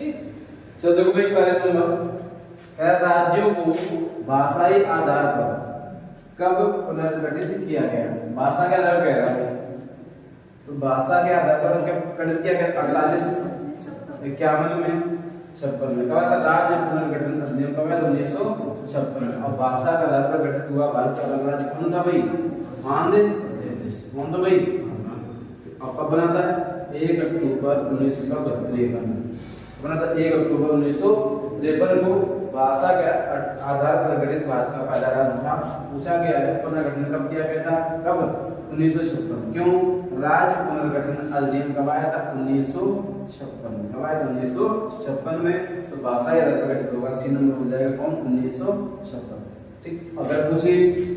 ठीक। चलो देखो भाई पहले सुनो, राज्यों को भाषाई आधार पर कब पुनर्गठित किया गया? भाषा के आधार पर कह रहा है, तो भाषा के आधार पर कब गठित किया गया? 4851 में, 56 में। कब था राज्य पुनर्गठन अधिनियम? कब है? 1956 में। और भाषा के आधार पर गठित हुआ भारत का पहला राज्य कौन था भाई? आंध्र प्रदेश। कौन था भाई? और कब बना था? 1 अक्टूबर 1953 बना था। 1 अक्टूबर 1953 को भाषा के आधार पर गठित भारत का पहला राज्य था। पूछा गया है पुनर्गठन कब किया गया था? कब? 1956। क्यों? राज्य पुनर्गठन अधिनियम कब आया था? 1956 में। कब आया था? 1956 में। तो भाषा के आधार पर गठित होगा, सी नंबर हो जाएगा कौन? 1956। ठीक। अगर पूछे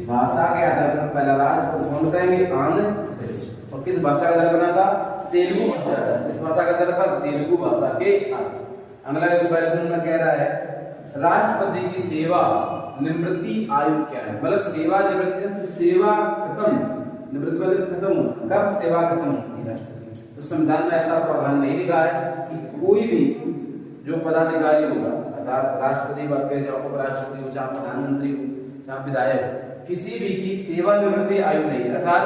भाषा के आधार पर पहला राज्य तो कौन बताएंगे? आंध्र प्रदेश। और किस भाषा का आधार बना था? तेलुगु भाषा। किस भाषा का आधार पर? तेलुगु भाषा के आधार। अगला कंपैरिजन में कह रहा है राष्ट्रपति की सेवा निवृत्ति आयु क्या है? मतलब सेवा निवृत्ति, तो सेवा खत्म, निवृत्ति मतलब खत्म हो। कब सेवा खत्म होती है राष्ट्रपति? तो संविधान में ऐसा प्रावधान नहीं लिखा है कि कोई भी जो पदाधिकारी होगा, अर्थात राष्ट्रपति बात करें, चाहे उपराष्ट्रपति हो, चाहे प्रधानमंत्री हो, चाहे विधायक, किसी भी की सेवा निवृत्ति आयु नहीं है। अर्थात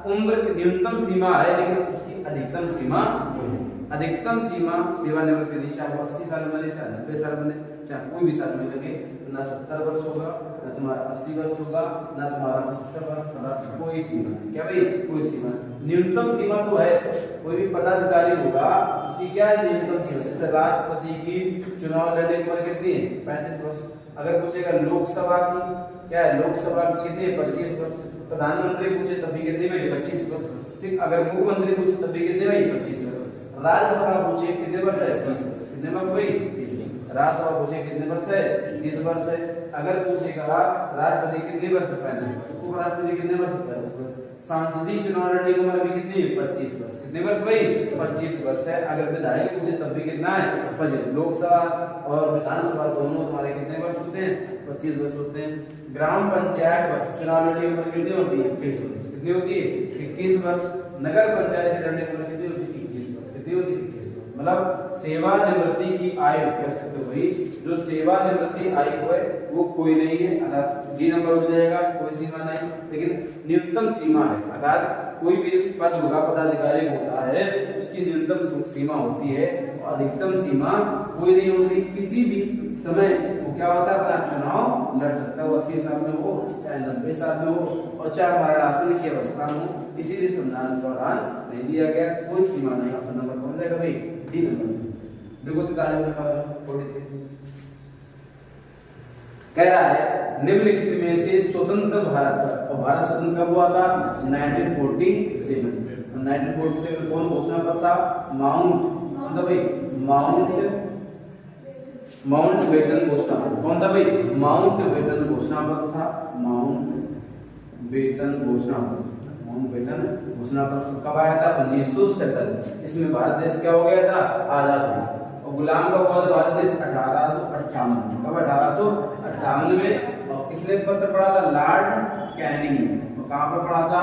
उम्र की न्यूनतम सीमा है, लेकिन उसकी अधिकतम सीमा नहीं है। अधिकतम सीमा सेवानिवृत्ति नहीं, चाहे 80 साल बने, चाहे 90 साल बने, चाहे कोई भी साल में लगे, ना 70 वर्ष होगा, ना तुम्हारा 80 वर्ष होगा, ना तुम्हारा 75 वर्ष होगा, कोई सीमा नहीं। क्या भाई? कोई सीमा। न्यूनतम सीमा तो है, कोई भी पदाधिकारी होगा उसकी क्या है? न्यूनतम सीमा। जैसे राष्ट्रपति की चुनाव लड़ने की उम्र कितनी है? 35 वर्ष। अगर पूछेगा लोकसभा की, क्या है? लोकसभा की कितनी है? 25 वर्ष। प्रधानमंत्री पूछे तब भी कितनी भाई? 25 वर्ष। ठीक। अगर मुख्यमंत्री पूछे तब भी कितने भाई? 25 वर्ष। राज्यसभा पूछे कितने वर्ष है? 30 वर्ष। कितने वर्ष भाई? 30 वर्ष। राज्यसभा पूछे कितने वर्ष है? 30 वर्ष है। अगर पूछेगा राष्ट्रपति कितने वर्ष? 35 वर्ष। उपराष्ट्रपति कितने वर्ष? 35 वर्ष। सांसदीय चुनाव लड़ने की उम्र भी कितनी है? 25 वर्ष। कितने वर्ष भाई? 25 वर्ष है। अगर विधायक पूछे तब भी कितना है? 25। लोकसभा और विधानसभा दोनों तुम्हारे कितने वर्ष होते हैं? 25 वर्ष होते हैं। ग्राम पंचायत चुनाव लड़ने की उम्र कितनी होती है? 21 वर्ष। कितनी होती है? 21 वर्ष। नगर पंचायत लड़ने की उम्र कितनी होती है? 21 वर्ष। कितनी होती है? मतलब सेवानिवृत्ति की आयु कह सकते हो भाई, जो सेवानिवृत्ति आयु है वो कोई नहीं है, अर्थात डी नंबर हो जाएगा, कोई सीमा नहीं, लेकिन न्यूनतम सीमा है। अर्थात कोई भी पद होगा, पदाधिकारी होता है, उसकी न्यूनतम सीमा होती है, अधिकतम सीमा कोई नहीं होती। किसी भी समय वो क्या होता है? अपना चुनाव लड़ सकता है, 80 साल में हो, चाहे 90 साल में हो, और चाहे मरणासन की अवस्था में हो। इसीलिए संविधान द्वारा नहीं दिया गया, कोई सीमा नहीं। ऑप्शन नंबर कौन जाएगा भाई? D number. देखो 43 नंबर कह रहा है निम्नलिखित में से स्वतंत्र भारत, और भारत स्वतंत्र कब हुआ था? 1947। 1947 कौन घोषणा पत्र था? माउंट भाई माउंट बेटन घोषणा पत्र। कौन था भाई? माउंट बेटन घोषणा पत्र था। माउंट बेटन घोषणा पत्र। माउंट बेटन घोषणा पत्र कब आया था? 1947। इसमें भारत देश क्या हो गया था? आजाद हो गया। और गुलाम कब हुआ था भारत देश? 1858। कब? 1858 में। और किसने पत्र पढ़ा था? लॉर्ड कैनिंग ने। और कहाँ पर पढ़ा था?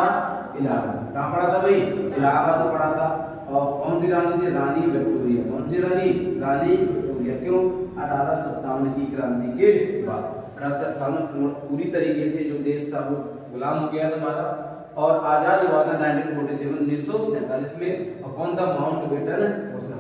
इलाहाबाद। कहाँ पढ़ा था भाई? इलाहाबाद में पढ़ा था। और कौन सी रानी थी? रानी विक्टोरिया। कौन सी रानी? रानी विक्टोरिया। क्यों? 1857 की क्रांति के बाद 1857 पूरी तरीके से जो देश था वो गुलाम हो गया था हमारा, और आजाद हुआ था 1947 में। और कौन था? माउंट बेटन घोषणा।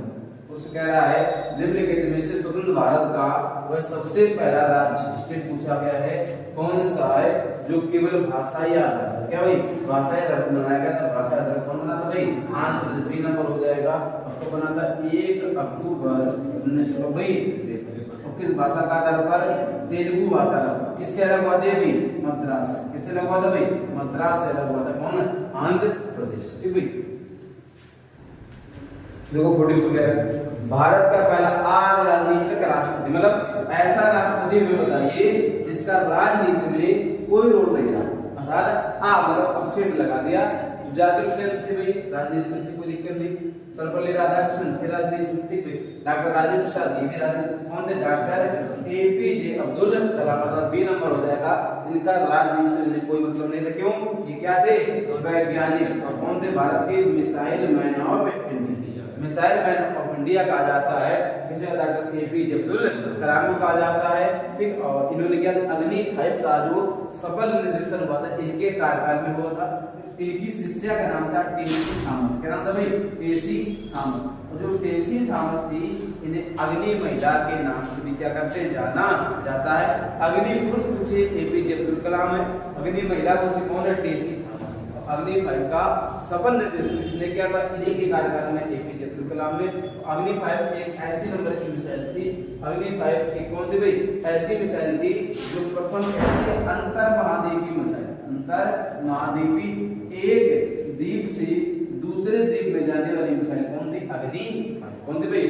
उससे कह रहा है निम्नलिखित में से स्वतंत्र भारत का वह सबसे पहला राज्य स्टेट पूछा गया है कौन सा है जो केवल भाषाई आधार पर, क्या भाई? भाषाई आधार पर बनाया गया था। भाषा आधार कौन बना था भाई? आंध्र प्रदेश। बी नंबर हो जाएगा। आपको बना था 1 अक्टूबर 1993। और किस भाषा का आधार पर? तेलुगु भाषा का। किससे अलग हुआ था भाई? मद्रास। किससे अलग हुआ था भाई? मद्रास से अलग हुआ था। कौन? आंध्र प्रदेश। ठीक भाई। देखो 44 कह रहा है भारत का पहला राजनीतिक राष्ट्रपति, मतलब ऐसा राष्ट्रपति में बताइए जिसका राजनीति में कोई रोल नहीं था। अर्थात मतलब अपसेट लगा दिया। जाकिर हुसैन थे भाई, राजनीति में थे, कोई दिक्कत नहीं। सर्वपल्ली राधाकृष्णन थे राजनीति में, ठीक है। डॉक्टर राजेंद्र प्रसाद ये भी राजनीति। कौन थे? Doctor APJ Abdul Kalam Azad. B number हो जाएगा। इनका राजनीति से कोई मतलब नहीं था। क्यों? ये क्या थे? वैज्ञानिक। और कौन थे? भारत के missile man of India. Missile man of India कहा जाता है, किसे डॉक्टर एपीजे अब्दुल कलाम को कहा जाता है। ठीक, और इन्होंने क्या अग्नि 5 का जो सफल निर्देशन हुआ था इनके कार्यकाल में हुआ था। इनकी शिष्या का नाम था टेसी थॉमस। क्या नाम था भाई? टेसी थॉमस। और जो टेसी थॉमस थी इन्हें अग्नि महिला के नाम से भी क्या करते हैं जाना जाता है। अग्नि पुरुष पूछे एपीजे अब्दुल कलाम है, अग्नि महिला पूछे कौन है? टेसी थॉमस। अग्नि 5 का सफल निर्देशन किसने किया था? इन्हीं के कार्यकाल में एपीजे अब्दुल कलाम ने। अग्नि 5 एक ऐसी नंबर की मिसाइल थी, अग्नि 5 एक कौन थी भाई? ऐसी मिसाइल थी जो प्रथम ऐसी अंतर महाद्वीपीय मिसाइल, अंतर महाद्वीपीय एक द्वीप से दूसरे द्वीप में जाने वाली मिसाइल कौन थी? अग्नि 5। कौन थी भाई?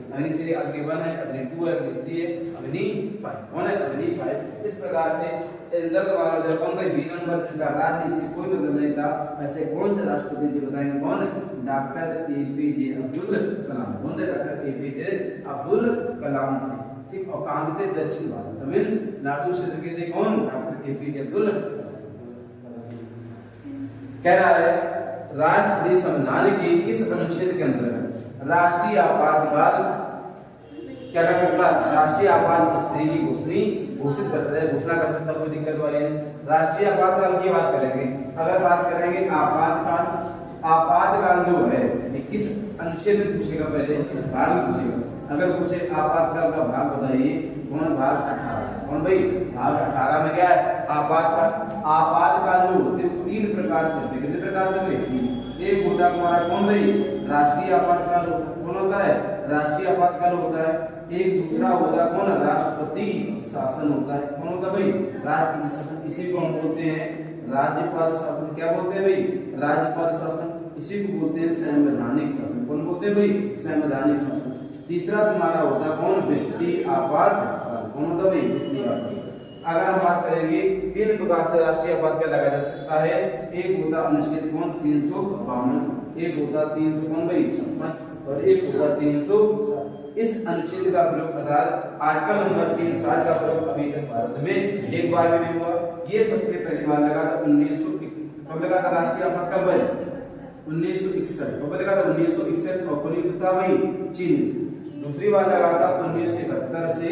अग्नि से अग्नि 1 है, अग्नि 2 है, अग्नि 3 है, अग्नि 5 कौन है? अग्नि 5। इस प्रकार से आंसर हमारा जो कौन भाई? 20 नंबर जिसका राजनीति से कोई मतलब नहीं था। ऐसे कौन से राष्ट्रपति जी बताएंगे? कौन? Doctor APJ Abdul Kalam. कौन थे? डॉक्टर एपीजे अब्दुल कलाम थे। ठीक, और कहां के थे? दक्षिण भारत तमिलनाडु क्षेत्र के थे। कौन? Doctor APJ Abdul. कह रहा है राष्ट्रपति संविधान के किस अनुच्छेद के अंतर्गत राष्ट्रीय आपातकाल क्या कर सकता है? राष्ट्रीय आपात स्थिति की घोषित कर सकता है, घोषणा कर सकता है, कोई दिक्कत वाली है। राष्ट्रीय आपातकाल की बात करेंगे, अगर बात करेंगे आपातकाल, आपातकाल जो है ये किस अनुच्छेद में पूछेगा? पहले किस भाग में पूछेगा? अगर पूछे आपातकाल का भाग बताइए, कौन? भाग 18। कौन भाई? भाग 18 में क्या है? आपातकाल। आपातकाल जो होते हैं 3 प्रकार से होते हैं। कितने प्रकार से होते हैं? एक होता है हमारा कौन भाई? राष्ट्रीय आपातकाल। कौन होता है? राष्ट्रीय आपातकाल होता है। एक दूसरा होता है कौन? राष्ट्रपति शासन होता है। कौन होता है भाई? राष्ट्रपति शासन। इसी को हम बोलते हैं राज्यपाल शासन। क्या बोलते हैं भाई? राज्यपाल शासन। इसी को बोलते हैं संवैधानिक शासन। कौन बोलते हैं भाई? संवैधानिक शासन। तीसरा तुम्हारा होता है कौन? व्यक्ति आपातकाल। कौन होता है भाई? व्यक्ति आपातकाल। अगर हम बात करेंगे 3 प्रकार से राष्ट्रीय आपातकाल लगाया जा सकता है। एक होता अनुच्छेद कौन? 352, एक होता 300 कौन भाई? 56 और एक होता 300। इस अनुच्छेद का प्रयोग अर्थात आर्टिकल नंबर 360 का प्रयोग अभी तक भारत में एक बार भी नहीं हुआ। ये सबसे पहली बार लगा था 1900। कब लगा था राष्ट्रीय आपातकाल भाई? 1961। कब लगा था? 1961। और कौन युद्ध था भाई? चीन। दूसरी बार लगा था 1971 से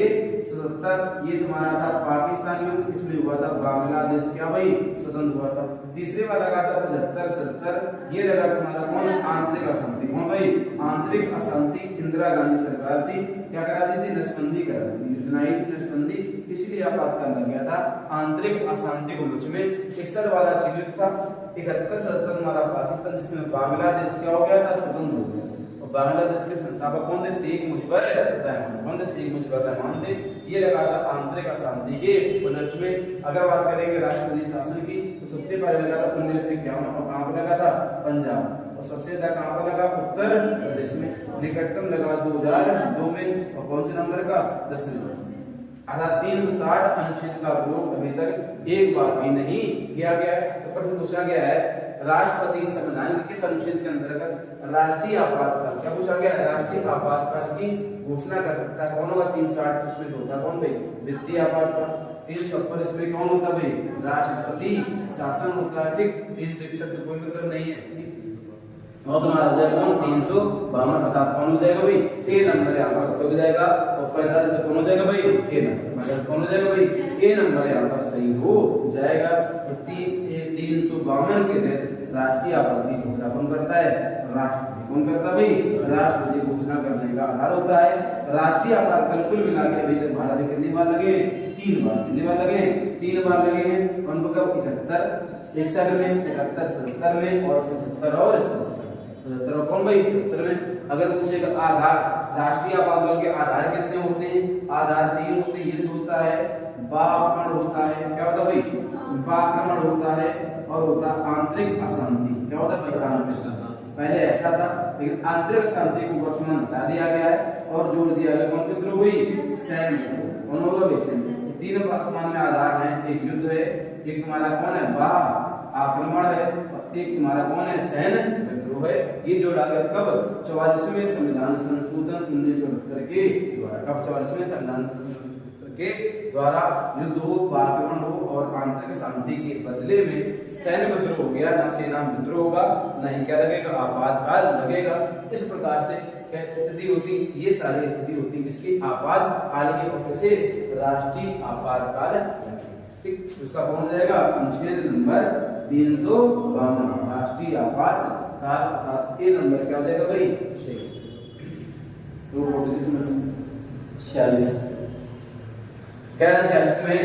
77। ये तुम्हारा था पाकिस्तान युद्ध, इसमें हुआ था बांग्लादेश क्या भाई? स्वतंत्र हुआ था। तीसरी बार लगा था 75 77। ये लगा तुम्हारा कौन? आंतरिक अशांति। कौन भाई? आंतरिक अशांति। इंदिरा गांधी सरकार थी, क्या करा दी थी? नसबंदी करा दी थी, योजना आई थी नसबंदी, इसलिए आपातकाल लग गया था आंतरिक अशांति को लक्ष्य में। 61 वाला चीन युद्ध था। 71 77 हमारा पाकिस्तान, जिसमें बांग्लादेश क्या हो गया था? स्वतंत्र हो गया। बांग्लादेश के संस्थापक कौन थे? शेख मुजिबुर रहमान। कौन थे? शेख मुजिबुर रहमान थे। ये लगा था आंतरिक अशांति के उपलक्ष्य में। अगर बात करेंगे राष्ट्रपति शासन की, तो सबसे पहले लगा था 1951। और कहां पर लगा था? पंजाब। और सबसे ज्यादा कहां पर लगा? उत्तर प्रदेश में। निकटतम लगा 2002 में। और कौन से नंबर का? 10 नंबर। अर्थात 360 अनुच्छेद का प्रयोग अभी तक एक बार भी नहीं किया गया है। तो प्रश्न पूछा गया है राष्ट्रपति संविधान के किस अनुच्छेद के अंतर्गत राष्ट्रीय आपातकाल, क्या पूछा गया? राष्ट्रीय आपातकाल की घोषणा कर सकता है। कौन होगा? 360 इसमें होता कौन भाई? वित्तीय आपातकाल। 356 इसमें कौन होता भाई? राष्ट्रपति शासन होता है। ठीक, 361 कोई मतलब नहीं है। और तुम्हारा हो जाएगा कौन? 352। अर्थात कौन हो जाएगा भाई? ए नंबर यहाँ पर हो जाएगा। और 45 से कौन हो जाएगा भाई? ए नंबर। कौन हो जाएगा भाई? ए नंबर यहाँ पर सही हो जाएगा। 352 के तहत राष्ट्रीय आपात की घोषणा कौन करता है? राष्ट्रपति। कौन करता भाई? राष्ट्रपति घोषणा करने का आधार होता है राष्ट्रीय आपातकाल। कुल मिला के अभी तक भारत में कितनी बार लगे? 3 बार। कितनी बार लगे? 3 बार लगे हैं। कौन को? 71 61 में, 71 77 में और 77 और 77। कौन भाई? 77 में। अगर पूछेगा आधार, राष्ट्रीय आपातकाल के आधार कितने होते हैं? आधार 3 होते हैं। युद्ध होता है, बाक्रमण होता है, क्या होता है भाई? बाक्रमण होता है, और होता आंतरिक अशांति। क्या होता है? आंतरिक अशांति। पहले ऐसा था, लेकिन आंतरिक अशांति को वर्तमान हटा दिया गया है और जोड़ दिया गया कौन विद्रोह हुई? सैन्य। कौन होगा भाई? सैन्य। 3 वर्तमान में आधार है। एक युद्ध है, एक तुम्हारा कौन है? बाह्य आक्रमण है, और एक तुम्हारा कौन है? सैन्य विद्रोह है। ये जोड़ा गया कब? 44वें संविधान संशोधन 1978 के द्वारा। कब? 44वें संविधान के द्वारा युद्ध हो, आक्रमण हो और आंतरिक शांति के बदले में सैन्य विद्रोह हो गया। ना सेना विद्रोह होगा, ना ही क्या लगेगा? आपातकाल लगेगा। इस प्रकार से स्थिति होती, ये सारी स्थिति होती इसकी आपातकाल की, और कैसे राष्ट्रीय आपातकाल। ठीक, उसका कौन जाएगा अनुच्छेद नंबर 352 राष्ट्रीय आपातकाल। ये नंबर क्या हो जाएगा भाई 6। तो 46 में 46 क्या है 46 में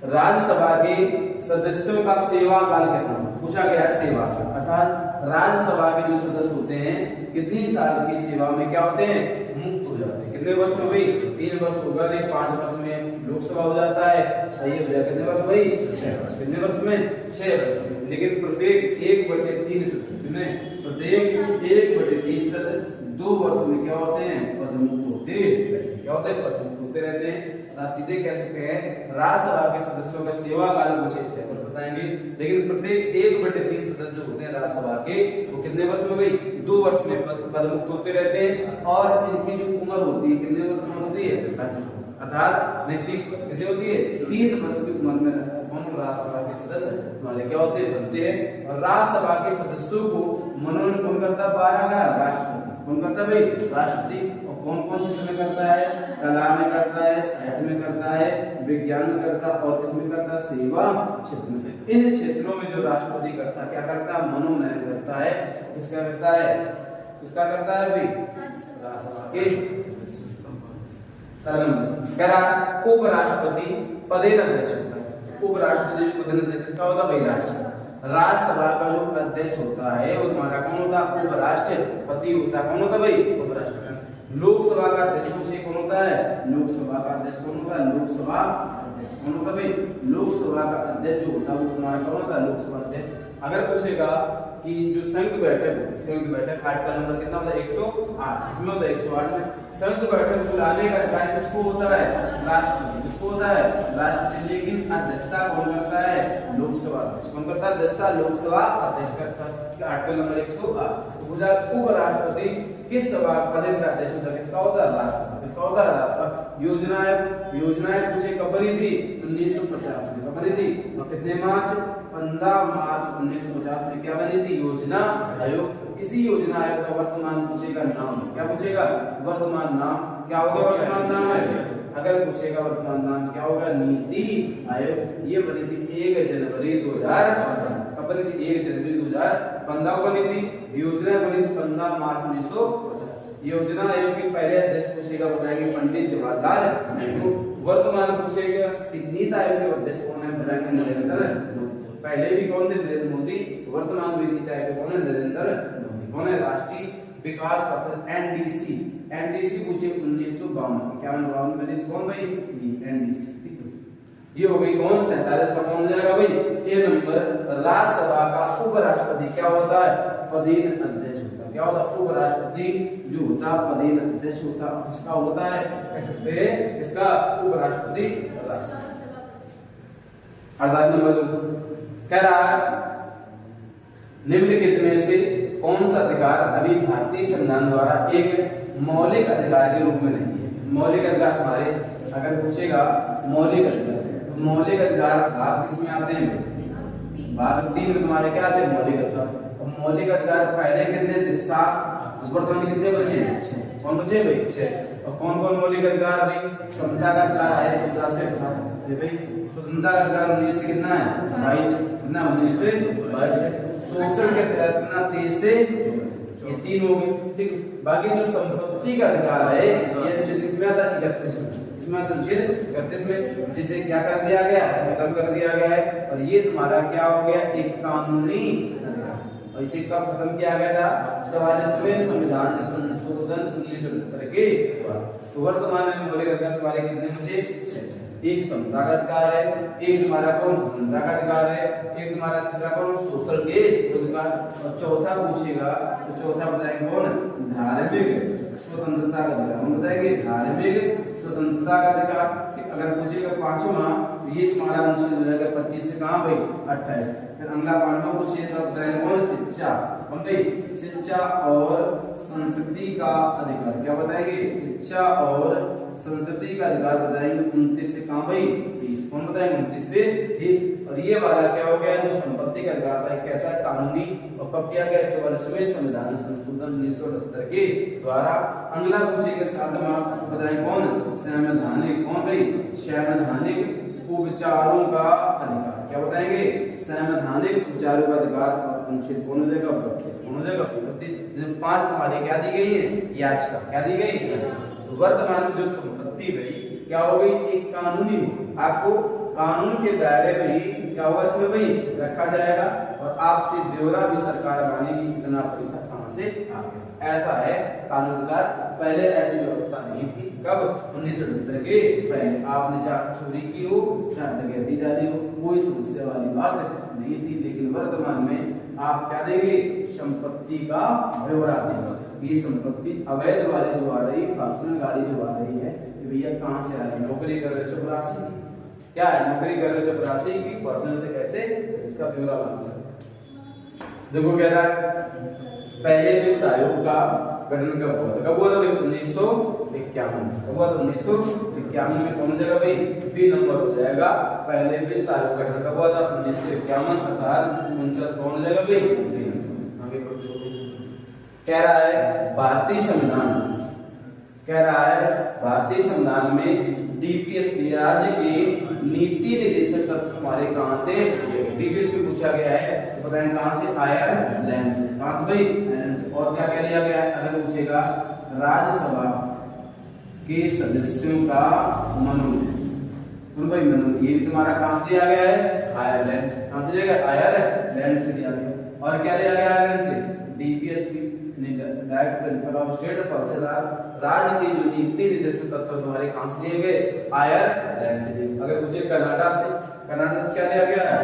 राज्यसभा के सदस्यों का सेवा काल कितना पूछा गया है। सेवा काल अर्थात राज्यसभा के जो सदस्य होते हैं कितनी साल की सेवा में क्या होते हैं मुक्त हो जाते हैं। कितने वर्ष में भाई 3 वर्ष होगा नहीं, 5 वर्ष में लोकसभा हो जाता है। ये हो जाएगा कितने वर्ष भाई 6 वर्ष। कितने वर्ष में 6 वर्ष में। लेकिन प्रत्येक 1/3 सदस्य में प्रत्येक 1/3 सदस्य 2 वर्ष में क्या होते हैं पदमुक्त होते हैं। क्या होते हैं पदमुक्त होते रहते हैं। सीधे कह सकते हैं राज्यसभा के सदस्यों का सेवा काल मुझे 6 वर्ष बताएंगे, लेकिन प्रत्येक 1/3 सदस्य जो होते हैं राज्यसभा के वो कितने वर्ष में भाई 2 वर्ष में पदमुक्त होते रहते हैं। और इनकी जो उम्र होती है कितने वर्ष उम्र होती है अर्थात 30 वर्ष। कितनी होती है 30 वर्ष की उम्र में राज्यसभा के सदस्य हमारे क्या होते हैं बनते हैं। और राज्यसभा के सदस्यों को मनोनयन कौन करता है 12 का राष्ट्रपति। कौन करता है भाई राष्ट्रपति। और कौन कौन क्षेत्र में करता है कला में करता है, साहित्य में करता है, विज्ञान में करता है और इसमें करता है सेवा क्षेत्र में। इन क्षेत्रों में जो राष्ट्रपति करता है क्या करता है मनोनयन करता है। किसका करता है किसका करता है भाई राज्यसभा के। कह रहा उपराष्ट्रपति पदेन अध्यक्ष होता है। उपराष्ट्रपति जो पदेन अध्यक्ष किसका होता है भाई राज्यसभा का जो अध्यक्ष होता है वो तुम्हारा कौन होता है उपराष्ट्रपति होता है। कौन होता है भाई उपराष्ट्रपति। लोकसभा का अध्यक्ष पूछे कौन होता है लोकसभा का अध्यक्ष कौन होता है लोकसभा अध्यक्ष कौन होता है भाई लोकसभा का अध्यक्ष जो होता है वो तुम्हारा कौन होता है लोकसभा अध्यक्ष। अगर पूछेगा कि जो संयुक्त बैठक आर्टिकल नंबर कितना होता है 108 इसमें होता है 108 में संयुक्त बैठक बुलाने का अधिकार किसको होता है राष्ट्रपति। किसको होता है राष्ट्रपति। लेकिन अध्यक्षता कौन करता है लोकसभा अध्यक्ष। कौन करता है अध्यक्षता लोकसभा अध्यक्ष करता है। आर्टिकल नंबर 108 उपराष्ट्रपति किस सभा पदेन का अध्यक्ष होता है किसका होता है राज्यसभा। किसका होता है राज्यसभा। योजनाएं पूछे कब बनी थी 1950 में। कब बनी थी और कितने मार्च 15 मार्च 1950 में क्या बनी थी योजना आयोग। इसी योजना आयोग का वर्तमान पूछेगा नाम। क्या पूछेगा वर्तमान नाम। क्या होगा वर्तमान नाम है। अगर पूछेगा वर्तमान नाम क्या होगा नीति आयोग। ये बनी थी 1 जनवरी 2014। कब बनी थी 1 जनवरी 2015 को बनी थी। योजना बनी थी 15 मार्च 1950। योजना आयोग के पहले अध्यक्ष पूछेगा बताएंगे पंडित जवाहरलाल नेहरू। वर्तमान पूछेगा कि नीति आयोग के अध्यक्ष कौन है बताएंगे नरेंद्र मोदी। पहले भी कौन थे नरेंद्र मोदी। वर्तमान भी नीति आयोग कौन है नरेंद्र मोदी। कौन है राष्ट्रीय विकास पत्र एनडीसी पूछे 1952 में बनी कौन भाई एनडीसी। ये हो गई कौन 47 का कौन जाएगा भाई ए नंबर। राज्यसभा का उपराष्ट्रपति क्या होता है पदेन अध्यक्ष होता है। क्या होता है उपराष्ट्रपति जो होता है पदेन अध्यक्ष होता है। किसका होता है कह सकते हैं इसका उपराष्ट्रपति। 48 नंबर कह रहा है निम्नलिखित में से कौन सा अधिकार अभी भारतीय संविधान द्वारा एक मौलिक अधिकार के रूप में नहीं है। मौलिक अधिकार हमारे अगर पूछेगा मौलिक अधिकार तो मौलिक अधिकार भाग किसमें आते हैं भाग 3 में तुम्हारे क्या आते हैं मौलिक अधिकार। और मौलिक अधिकार पहले कितने थे 7 वर्तमान कितने बचे कौन बचे भाई 6। और कौन कौन मौलिक अधिकार भाई समता का अधिकार है 14 से भाई स्वतंत्रता का अधिकार 19 से कितना है 22 कितना 19 से 22। शोषण के तहत कितना 23 से ये 3 हो गए। ठीक बाकी जो संपत्ति का अधिकार है ये अनुच्छेद में आता है 31 में। इसमें अनुच्छेद 31 में जिसे क्या कर दिया गया खत्म कर दिया गया है। और ये तुम्हारा क्या हो गया एक कानूनी अधिकार। और इसे कब खत्म किया गया था 44वें संविधान संशोधन 1970 के बाद। तो वर्तमान में मौलिक अधिकार तुम्हारे कितने बचे 6। एक समता का अधिकार है, एक तुम्हारा कौन स्वतंत्रता का अधिकार है, एक तुम्हारा तीसरा कौन शोषण के अधिकार। और चौथा पूछेगा तो चौथा बताएंगे कौन धार्मिक स्वतंत्रता का अधिकार। हम बताएंगे धार्मिक स्वतंत्रता का अधिकार। अगर पूछेगा पांचवा तो ये तुम्हारा अनुच्छेद हो जाएगा 25 से कहां भाई 28। फिर अगला 5वां पूछेगा तो बताएंगे कौन शिक्षा। कौन भाई शिक्षा और संस्कृति का अधिकार। क्या बताएंगे? शिक्षा और संस्कृति का अधिकार बताएंगे 29 से कहां भाई 30। कौन बताएंगे? 29 से 30। और ये वाला क्या हो गया? जो संपत्ति का अधिकार था कैसा कानूनी और कब किया गया? 44वें संविधान संशोधन 1978 के द्वारा। अगला पूछेगा 7वां बताएं कौन? संवैधानिक। कौन भाई? संवैधानिक उपचारों का अधिकार। क्या बताएंगे? संवैधानिक उपचारों का अधिकार। अनुच्छेद कौन हो जाएगा? 32। कौन हो जाएगा? 32। 5 तुम्हारी क्या दी गई है? याचिका। क्या दी गई? याचिका। तो वर्तमान में जो संपत्ति गई क्या हो गई? एक कानूनी हो, आपको कानून के दायरे में ही क्या होगा इसमें भाई रखा जाएगा और आपसे ब्यौरा भी सरकार मांगेगी कितना पैसा कहां से आ गया। ऐसा है कानून का। पहले ऐसी व्यवस्था नहीं थी। कब? 1978 के पहले। आपने चाहे चोरी की हो चाहे डकैती डाली हो, कोई समस्या वाली बात नहीं थी। लेकिन वर्तमान में आप क्या देंगे? संपत्ति का ब्यौरा देंगे। ये संपत्ति अवैध वाले जो आ रही, फॉर्च्यूनर गाड़ी जो आ रही है, भैया कहां से आ रही है? नौकरी कर रहे चपरासी की। क्या है? नौकरी कर रहे चपरासी की फॉर्च्यूनर से कैसे? इसका ब्यौरा बना सकते। देखो कह रहा है पहले वित्त आयोग का गठन कब हुआ था? कब हुआ था भाई? 1951। कब हुआ था? 1951 में। कौन हो जाएगा भाई? बी नंबर हो जाएगा। पहले वित्त आयोग गठन कब हुआ था? 1951 अर्थात 49। कौन हो जाएगा भाई? आगे कह रहा है भारतीय संविधान। कह रहा है भारतीय संविधान में डीपीएसपी राज्य के नीति निर्देशक तत्व हमारे कहां से? डीपीएस में पूछा गया है तो बताएं कहां से? आयरलैंड से। कहां से भाई? आयरलैंड से। और क्या कह लिया गया है? अगर पूछेगा राज्यसभा के सदस्यों का मनोनयन, भाई मनोनयन ये भी तुम्हारा कहां से दिया गया है? आयरलैंड से। कहां से दिया गया? आयरलैंड से दिया गया। और क्या लिया गया आयरलैंड से? DPSP direct principle of state पक्षदार राज्य के जो नीति निर्देशक तत्व तुम्हारे कहां से लिए गए? आयरलैंड से। अगर पूछे कनाडा से, कनाडा से क्या लिया गया है?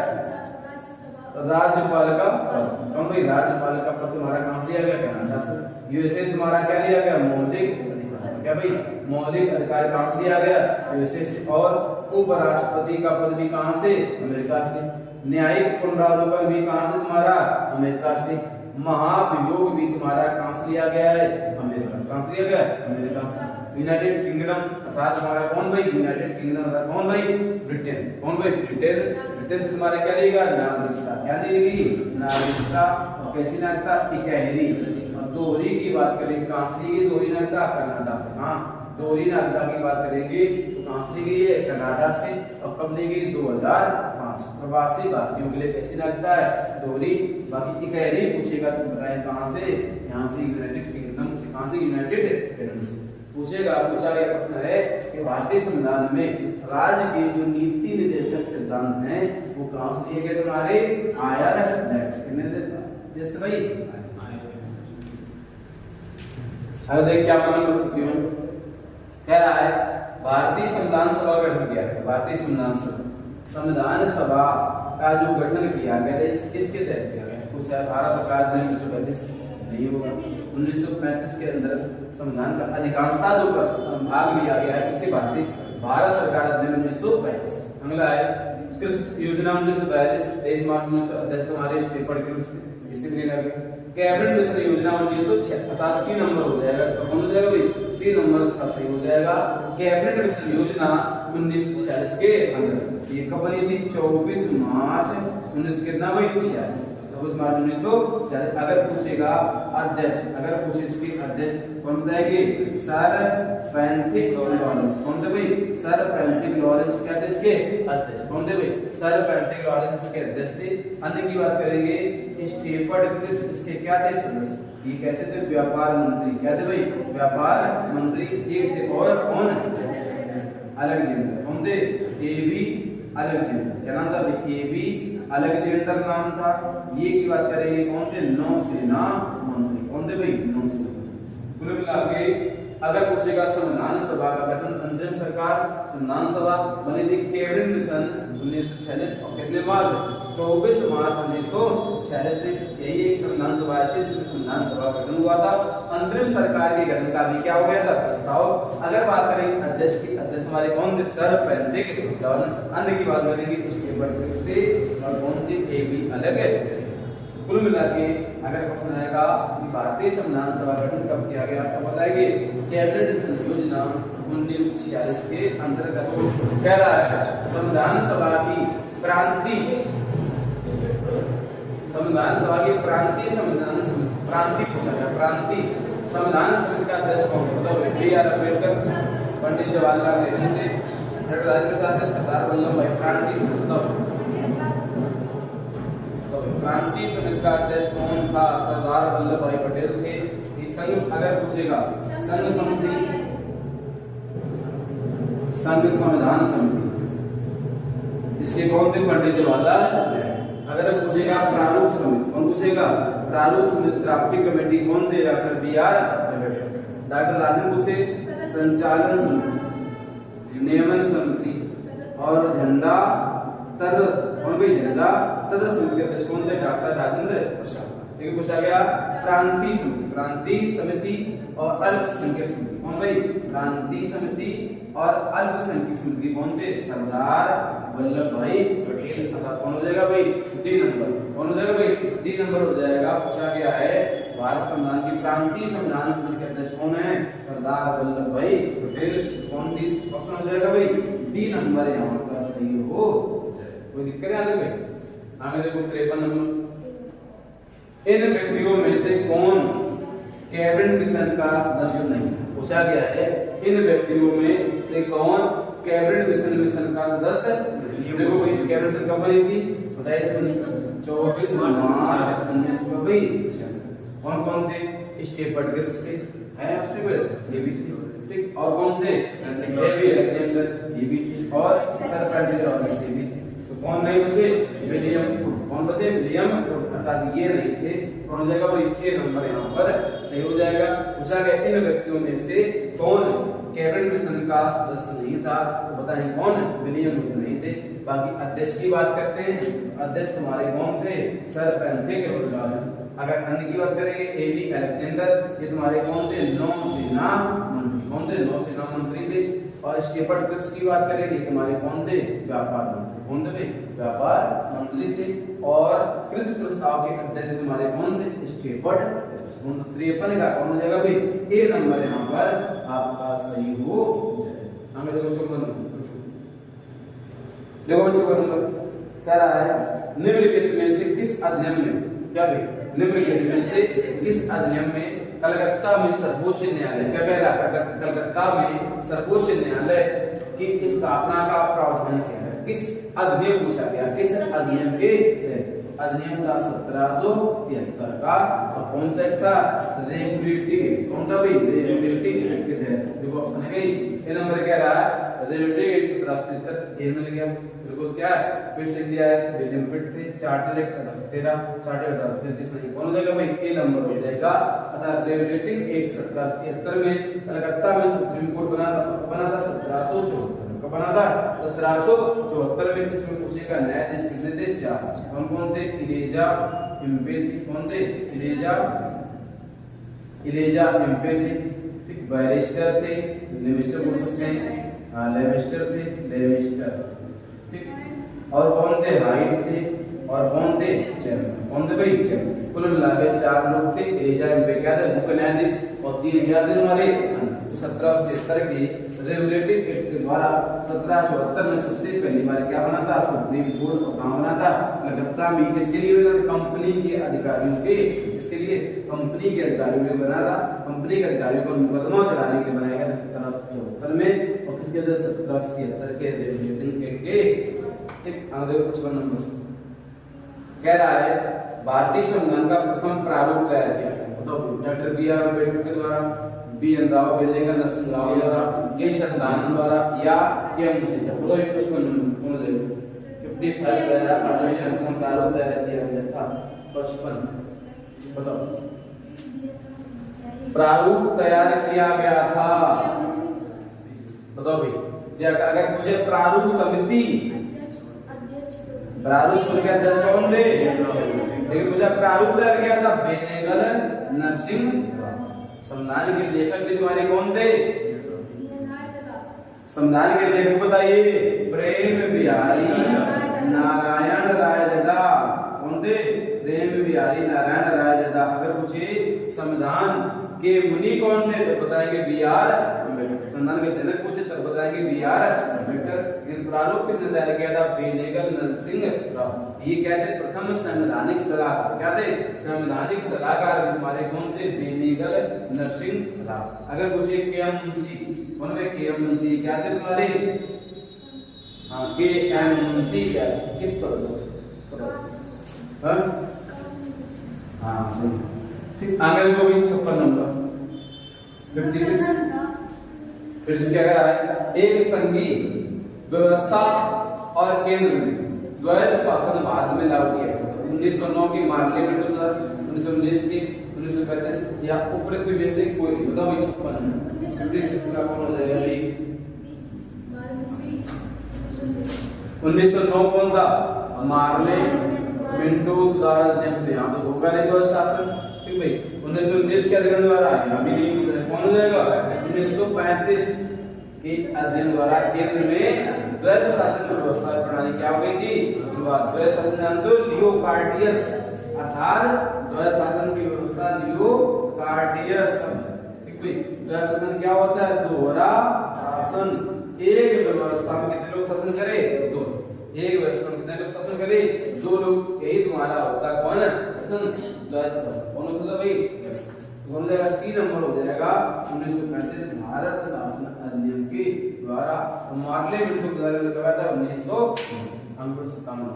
राज्यपाल का पद। कौन भाई? राज्यपाल का पद तुम्हारा कहां से लिया गया? कनाडा से। यूएसए तुम्हारा क्या लिया गया? मौलिक अधिकार। क्या भाई? मौलिक अधिकार कहां से लिया गया? यूएसए से। और उपराष्ट्रपति का पद भी कहां से? अमेरिका से। न्यायिक पुनरावलोकन भी कहां से तुम्हारा? अमेरिका से। महाभियोग भी तुम्हारा कहां से लिया गया है? अमेरिका से। कहां से लिया गया है? अमेरिका से। यूनाइटेड किंगडम अर्थात तुम्हारा कौन भाई? यूनाइटेड किंगडम अर्थात कौन भाई? ब्रिटेन। कौन भाई? ब्रिटेन। ब्रिटेन से तुम्हारा क्या लेगा? नागरिकता। क्या लेगी? नागरिकता। और कैसी नागरिकता? इकहरी। और दोहरी की बात करेंगे कहां से लेगी? दोहरी नागरिकता कनाडा से। हाँ, दोहरी नागरिकता की बात करेंगे तो कहां से ली गई है? कनाडा से। और कब ली गई? 2005। प्रवासी भारतीयों के लिए कैसी नागरिकता है? दोहरी। बाकी इकहरी पूछेगा तो बताएं कहां से? यहाँ से यूनाइटेड किंगडम से। कहां से? यूनाइटेड किंगडम से पूछेगा। पूछा गया प्रश्न है कि भारतीय संविधान में राज्य के जो नीति निर्देशक सिद्धांत हैं वो कहां से लिए गए तुम्हारे? आयरलैंड से। जैसे भाई अरे देख क्या मालूम कह रहा है भारतीय संविधान सभा का गठन किया गया। भारतीय संविधान सभा का जो गठन किया गया था किसके तहत किया गया? कुछ भारत सरकार ने 1935 नहीं होगा 1935 के अंदर संविधान का अधिकांशता जो भाग लिया गया है किसी भारत सरकार अधिनियम 1935। अगला है कृषि योजना 1942 23 मार्च 1928 तुम्हारे स्टेपल डिसिप्लिन कैबिनेट मिशन योजना 1986 नंबर हो जाएगा। इसका कौन हो जाएगा भाई? सी नंबर इसका सही हो जाएगा। कैबिनेट मिशन योजना 1946 के अंदर ये कब बनी थी? 24 मार्च 19 कितना भाई? 46। मार्च 1946। अगर पूछेगा अध्यक्ष, अगर पूछे इसके अध्यक्ष कौन बताएंगे? Sir Francis Lawrence. कौन थे भाई? सर फ्रैंसिस लॉरेंस क्या थे इसके अध्यक्ष? कौन थे भाई? सर फ्रैंसिस लॉरेंस के अध्यक्ष थे। अन्य की बात करेंगे स्टेफर्ड क्रिप्स इसके क्या थे? सदस्य। ये कैसे थे? व्यापार मंत्री। क्या थे भाई? व्यापार मंत्री एक थे। और कौन? अलेक्जेंडर। कौन थे? AV Alexander. क्या नाम था? एबी अलेक्जेंडर नाम था। ये की बात करेंगे कौन थे? नौसेना मंत्री। कौन थे भाई? नौसेना मंत्री। कुल मिला के अगर पूछेगा संविधान सभा का गठन अंतिम सरकार संविधान सभा बनी थी कैबिनेट मिशन 1946 और कितने मार्च? 24 मार्च 1946 में। यही एक संविधान सभा ऐसी जिसमें संविधान सभा का गठन हुआ था। अंतरिम सरकार के गठन का भी क्या हो गया था? प्रस्ताव। अगर बात करें अध्यक्ष की, अध्यक्ष हमारे कौन थे? Sir Francis Lawrence. अन्य की बात करेंगे स्टेफर्ड क्रिप्स थे और कौन थे? AV Alexander. कुल मिला के अगर क्वेश्चन आएगा कि भारतीय संविधान सभा गठन कब किया गया तो बताएंगे कैबिनेट मिशन योजना 1946 के अंतर्गत कह रहा है संविधान सभा की क्रांति प्रांतीय पूछा गया प्रांतीय संविधान समिति का अध्यक्ष कौन बताओ B.R. अम्बेडकर पंडित जवाहरलाल नेहरू थे डॉक्टर राजेंद्र प्रसाद थे सरदार वल्लभ भाई प्रांतीय समिति तो प्रांतीय समिति का अध्यक्ष कौन था सरदार वल्लभ भाई पटेल थे ये संघ अगर पूछेगा संघ समिति संघ संविधान समिति इसके कौन थे पंडित जवाहरलाल अगर पूछेगा प्रारूप समिति कौन पूछेगा प्रारूप समिति ड्राफ्टिंग कमेटी कौन थे doctor B.R. Ambedkar doctor Rajendra पूछे संचालन समिति नियमन समिति और झंडा तदर्थ कौन भी झंडा तदर्थ समिति के अध्यक्ष कौन थे डॉक्टर राजेंद्र प्रसाद ठीक पूछा गया क्रांति समिति और अल्पसंख्यक समिति कौन भाई क्रांति समिति और अल्पसंख्यक समिति कौन थे सरदार वल्लभ भाई पटेल अर्थात कौन हो जाएगा भाई डी नंबर कौन हो जाएगा भाई डी नंबर हो जाएगा पूछा गया है भारत संविधान की प्रांतीय संविधान समिति के अध्यक्ष कौन है सरदार वल्लभ भाई पटेल कौन डी ऑप्शन हो जाएगा भाई डी नंबर यहाँ पर सही हो जाए कोई दिक्कत है आगे भाई आगे देखो 53 नंबर इन व्यक्तियों में से कौन कैबिनेट मिशन का सदस्य नहीं पूछा गया है इन व्यक्तियों में से कौन कैबिनेट मिशन का सदस्य देखो भाई कैबिनेट मिशन कब बनी थी बताइए 24 मार्च 1920 कौन कौन थे स्टेफर्ड गिब्स थे है स्टेफर्ड ये भी थे ठीक और कौन थे एबी अलेक्जेंडर ये भी थे और सर फ्रांसिस रॉबिन्स ये भी थे तो कौन नहीं बचे विलियम कौन बचे विलियम अर्थात ये नहीं थे कौन हो जाएगा भाई ए नंबर यहाँ पर सही हो जाएगा पूछा गया इन व्यक्तियों में से कौन कैबिनेट मिशन का सदस्य नहीं था तो बताएं कौन विलियम नहीं थे बाकी अध्यक्ष की बात करते हैं अध्यक्ष तुम्हारे कौन थे सर फ्रांसिस रॉबिन्स अगर अन्य की बात करेंगे एबी अलेक्जेंडर ये तुम्हारे कौन थे नौसेना मंत्री कौन थे नौसेना मंत्री थे और स्टेफर्ड गिब्स की बात करेंगे तुम्हारे कौन थे व्यापार मंत्री कौन थे व्यापार मंत्री थे और कृषि प्रस्ताव के अध्यक्ष तुम्हारे कौन थे स्टेफर्ड गिब्स 53 का कौन हो जाएगा भाई ए नंबर यहाँ पर आपका सही हो जाएगा हमें देखो 54 नंबर देखो 54 नंबर कह रहा है निम्नलिखित में से किस अधिनियम में क्या भाई निम्नलिखित में से किस अधिनियम में कलकत्ता में सर्वोच्च न्यायालय क्या कह रहा है कलकत्ता में सर्वोच्च न्यायालय की स्थापना का प्रावधान क्या है किस अधिनियम पूछा गया किस अधिनियम के अधिनियम था 1773 का और कौन सा था रेगुलेटिंग कौन था भाई रेगुलेटिंग एक्ट के तहत देखो ऑप्शन है ये नंबर कह रहा है रेगुलेटिंग एक्ट 1773 ये मिल गया बिल्कुल क्या है फिर से दिया है विलियम पिट थे चार्टर एक्ट 1813 चार्टर एक्ट 1833 नहीं कौन हो जाएगा भाई ए नंबर हो जाएगा अर्थात रेगुलेटिंग एक्ट 1773 में कलकत्ता में सुप्रीम कोर्ट बना था 1774 बना था 1774 में इसमें पूछेगा न्यायाधीश कितने थे चार कौन कौन थे इलेजा इम्पे थे कौन थे इलेजा इम्पे थे ठीक बैरिस्टर थे लेविस्टर बोल सकते हैं लेविस्टर थे लेविस्टर ठीक और कौन थे हाइट थे और कौन थे चैनल कौन थे भाई चैनल कुल मिलाकर चार लोग थे इलेजा इम्पे क्या थे मुख्य न्यायाधीश और तीन क्या थे हमारे 1773 की रेगुलेटिंग एक्ट के द्वारा 1774 में सबसे पहली बार क्या बना था सुप्रीम कोर्ट कहाँ बना था कलकत्ता में किसके लिए बना था कंपनी के अधिकारियों के इसके लिए कंपनी के अधिकारियों के बना था कंपनी के अधिकारियों पर मुकदमा चलाने के लिए बनाया गया था 1774 में और किसके लिए 1773 के रेगुलेटिंग एक्ट के एक आगे 55 नंबर कह रहा है भारतीय संविधान का प्रथम प्रारूप तैयार किया गया तो डॉक्टर B.R. अम्बेडकर के द्वारा B.N. राव बेलेगा नरसिंह राव द्वारा के शंतानन द्वारा या M. मुंशी बोलो एक क्वेश्चन कौन देगा 55 पैरा प्रथम प्रारूप तैयार किया गया था 55 बताओ प्रारूप तैयार किया गया था बताओ भाई अगर मुझे प्रारूप समिति प्रारूप समिति का अध्यक्ष कौन थे लेकिन मुझे प्रारूप तैयार किया था बेनेगल नरसिंह संविधान के लेखक भी तुम्हारे कौन थे संविधान के लेखक बताइए प्रेम बिहारी नारायण रायजदा कौन थे प्रेम बिहारी नारायण राय जदा। अगर पूछे संविधान के मुनि कौन थे तो बताएंगे बी आर अम्बेडकर। संविधान के जनक पूछे तो बताएंगे बी आर अम्बेडकर। लेकिन प्रारूप किसने तैयार किया था? बेनेगल नरसिंह राव। ये कहते प्रथम संवैधानिक सलाहकार। क्या थे? संवैधानिक सलाहकार हमारे कौन थे? बेनेगल नरसिंह राव। अगर पूछे के एम मुंशी कौन है? के एम मुंशी क्या थे तुम्हारे? हाँ के एम मुंशी क्या किस पर? हाँ सही ठीक। आगे देखो भी 56 नंबर 56। फिर इसके अगर आए एक संघीय व्यवस्था और केंद्र में द्वैध शासन भारत में लागू किया 1909 की मार्ले में 1919 की 1935 या उपरोक्त में से कोई बताओ। 56 का कौन हो जाएगा भाई? 1909 कौन था? मार्ले मिंटो सुधार अध्ययन यहाँ तो होगा नहीं द्वैध शासन ठीक भाई। 1919 के अध्ययन द्वारा अभी नहीं कौन हो जाएगा? 1935 के अध्ययन द्वारा केंद्र में द्वैध शासन व्यवस्था प्रणाली क्या हो गई थी? शुरुआत। द्वैध शासन जानते हो? लियो कार्टियस अर्थात द्वैध शासन की व्यवस्था लियो कार्टियस ठीक भाई। द्वैध शासन क्या होता है? दोहरा शासन। एक व्यवस्था में कितने लोग शासन करे? दो। एक व्यवस्था में कितने लोग शासन करे? दो लोग। यही तुम्हारा होता है कौन? द्वैध शासन। कौन होता भाई? कौन जाएगा? सी नंबर हो जाएगा 1935 भारत शासन अधिनियम के द्वारा। मार्ले मिंटो द्वारा लगाया था 1957।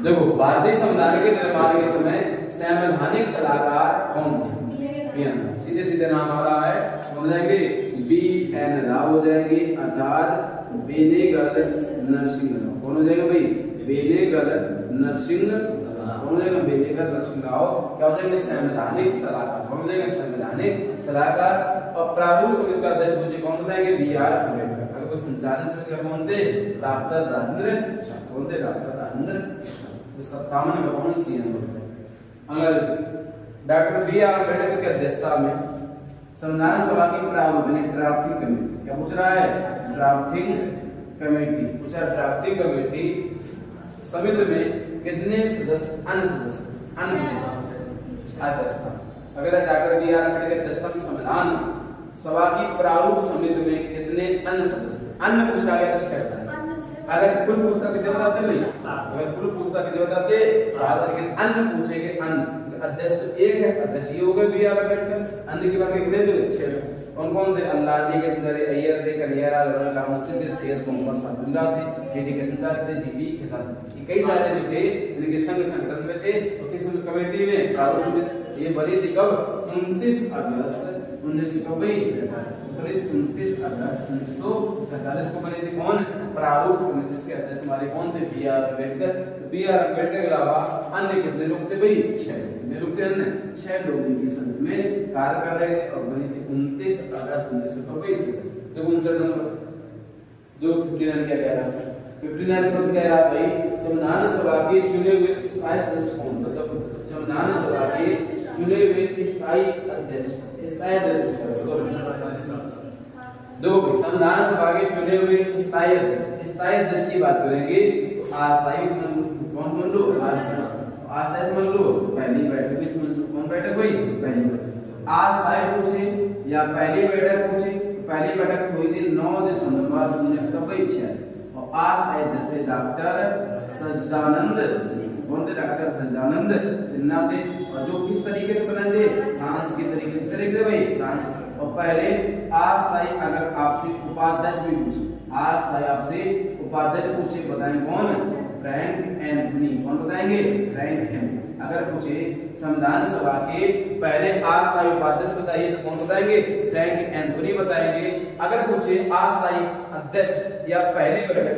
देखो भारतीय संविधान के निर्माण के समय संवैधानिक सलाहकार कौन थे? सीधे सीधे नाम आ रहा है हो जाएंगे बी एन राव हो जाएंगे अर्थात बेनेगल नरसिंह राव। कौन हो जाएगा भाई? बेनेगल नरसिंह कौन हो जाएगा? बेनेगल नरसिंह राव क्या हो जाएंगे? संवैधानिक सलाहकार। कौन हो जाएंगे? संवैधानिक सलाहकार। और प्रारूप समिति का अध्यक्ष पूछे कौन बताएंगे? B R Ambedkar. अगर कोई संचालन समिति का कौन थे? डॉक्टर राजेंद्र प्रसाद। कौन थे? डॉक्टर राजेंद्र प्रसाद। तो 57 में कौन सी नंबर? अगर डॉक्टर बी आर अम्बेडकर की अध्यक्षता में संविधान सभा की प्रारूप यानी ड्राफ्टिंग कमेटी क्या पूछ रहा है? ड्राफ्टिंग कमेटी पूछा। ड्राफ्टिंग कमेटी समिति में कितने सदस्य? अन्य सदस्य अध्यक्षता। अगर डॉक्टर बी आर अम्बेडकर की अध्यक्षता में संविधान सभा की प्रारूप समिति में कितने अन्य सदस्य? अन्य पूछा गया तो कहता है। अगर कुल पूछता कितने बताते नहीं? अगर कुल पूछता कितने बताते? 7। लेकिन अन्य पूछेंगे अन्य अध्यक्ष तो एक है, अध्यक्ष ये हो गए बी आर अम्बेडकर। अन्य की बात कितने थे? 6। कौन कौन थे? अल्लादी के अंदर अय्यर थे, कन्हैया रामचंद्र थे, सैयद मोहम्मद सादुल्ला थे, डी के सिंधार थे, डीबी खिताब। ये कई सारे जो थे इनके संघ संगठन में थे। और किस कमेटी में? प्रारूप समिति। ये बनी थी कब? 29 अगस्त 1947। 29 अगस्त 1947 को बनी थी। कौन? प्रारूप समिति। इसके अध्यक्ष हमारे कौन थे? B R Ambedkar. B R Ambedkar के अलावा अन्य कितने लोग थे भाई? 6 कितने लोग थे? अन्य 6 लोग इनकी समिति में कार्य कर रहे थे। और बनी थी 29 अगस्त 1947। देखो 59 नंबर 259 क्या कह रहा है? 59 प्रश्न कह रहा है भाई संविधान सभा के चुने हुए स्थायी अध्यक्ष कौन? मतलब संविधान सभा के चुने हुए स्थायी अध्यक्ष स्थायी अध्यक्ष दो संविधान सभा के चुने हुए स्थायी अध्यक्ष की बात करेंगे तो अस्थायी कौन समझ लो? अस्थायी समझ लो पहली बैठक भी समझ लो। कौन बैठक भाई? पहली बैठक। अस्थायी पूछे या पहली बैठक पूछे? पहली बैठक हुई थी 9 दिसंबर 1946 और अस्थायी अध्यक्ष थे डॉक्टर सच्चिदानंद। कौन थे? डॉक्टर सच्चिदानंद सिन्हा थे। और जो किस तरीके से बने थे? फ्रांस के तरीके से भाई फ्रांस। और पहले अस्थायी अगर आपसे उपाध्यक्ष भी पूछे, अस्थायी आपसे उपाध्यक्ष पूछे बताएं कौन? Frank Anthony. कौन बताएंगे? Frank Anthony. अगर पूछे संविधान सभा के पहले अस्थायी उपाध्यक्ष बताइए तो कौन बताएंगे? फ्रैंक एंथनी बताएंगे। अगर पूछे अस्थायी अध्यक्ष या पहली बैठक